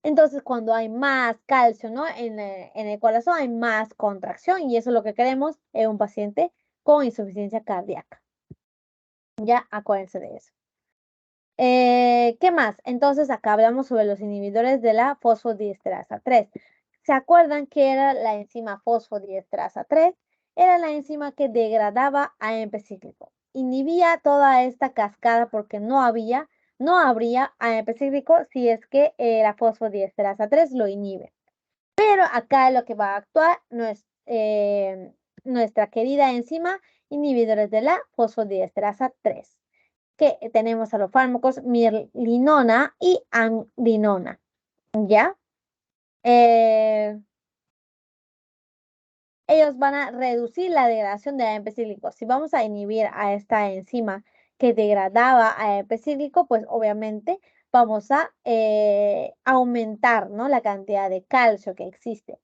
Entonces, cuando hay más calcio, ¿no? En el corazón hay más contracción y eso es lo que queremos en un paciente con insuficiencia cardíaca. Ya acuérdense de eso. ¿Qué más? Entonces acá hablamos sobre los inhibidores de la fosfodiesterasa 3. ¿Se acuerdan que era la enzima fosfodiesterasa 3? Era la enzima que degradaba AMP cíclico. Inhibía toda esta cascada porque no habría AMP cíclico si es que la fosfodiesterasa 3 lo inhibe. Pero acá lo que va a actuar nuestra querida enzima inhibidores de la fosfodiesterasa 3, que tenemos a los fármacos mirlinona y amrinona, ¿ya? Ellos van a reducir la degradación de AMP cíclico. Si vamos a inhibir a esta enzima que degradaba AMP cíclico, pues obviamente vamos a aumentar, ¿no?, la cantidad de calcio que existe.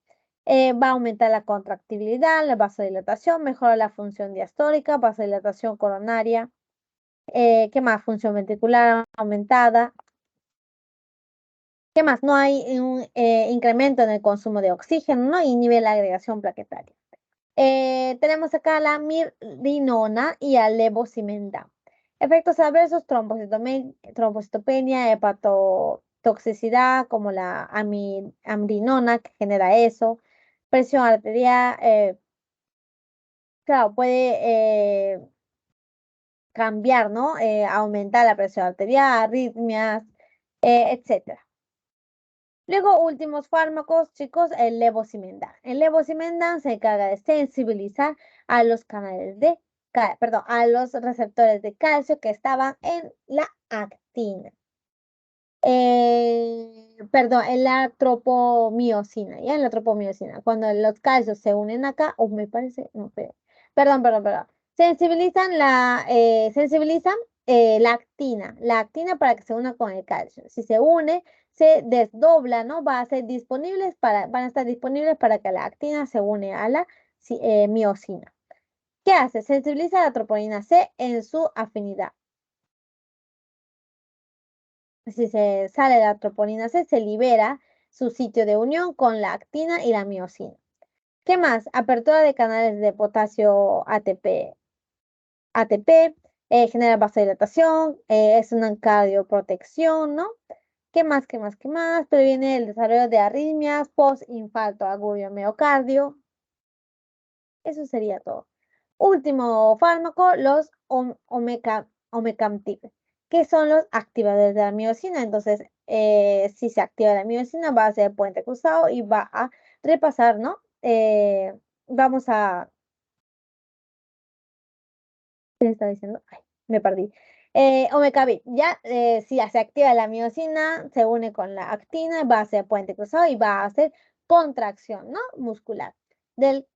Va a aumentar la contractibilidad, la vasodilatación, mejora la función diastólica, vasodilatación coronaria. ¿Qué más? Función ventricular aumentada. ¿Qué más? No hay un incremento en el consumo de oxígeno, ¿no? Inhibe la agregación plaquetaria. Tenemos acá la mirrinona y la levosimendan. Efectos adversos: trombocitopenia, hepatotoxicidad, como la amrinona, que genera eso. Presión arterial, claro, puede cambiar, ¿no? Aumentar la presión arterial, arritmias, etcétera. Luego, últimos fármacos, chicos, el levosimendan. El levosimendan se encarga de sensibilizar a los a los receptores de calcio que estaban en la actina. En la tropomiosina, ¿ya? En la tropomiosina. Cuando los calcios se unen acá, me parece, no, perdón. Sensibilizan la actina para que se una con el calcio. Si se une, se desdobla, ¿no? Van a estar disponibles para que la actina se une a la miosina. ¿Qué hace? Sensibiliza la troponina C en su afinidad. Si se sale la troponina C, se libera su sitio de unión con la actina y la miosina. ¿Qué más? Apertura de canales de potasio ATP, genera vasodilatación, es una cardioprotección, ¿no? ¿Qué más? Previene el desarrollo de arritmias, post-infarto agudo miocardio. Eso sería todo. Último fármaco, los omecamtiv, que son los activadores de la miosina. Entonces, si se activa la miosina, va a ser puente cruzado y va a repasar, ¿no? Vamos a... ¿Qué está diciendo? Ay, me perdí. Omecamtiv, ya, si ya se activa la miosina, se une con la actina, va a ser puente cruzado y va a hacer contracción, ¿no?, muscular del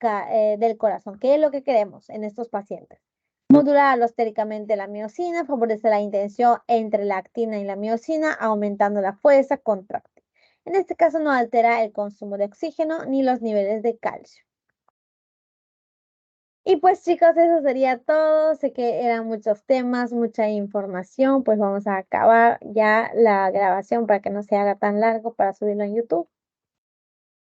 corazón, que es lo que queremos en estos pacientes. Modular alostéricamente la miosina, favorece la intención entre la actina y la miosina, aumentando la fuerza contráctil. En este caso no altera el consumo de oxígeno ni los niveles de calcio. Y pues chicos, eso sería todo. Sé que eran muchos temas, mucha información. Pues vamos a acabar ya la grabación para que no se haga tan largo para subirlo en YouTube.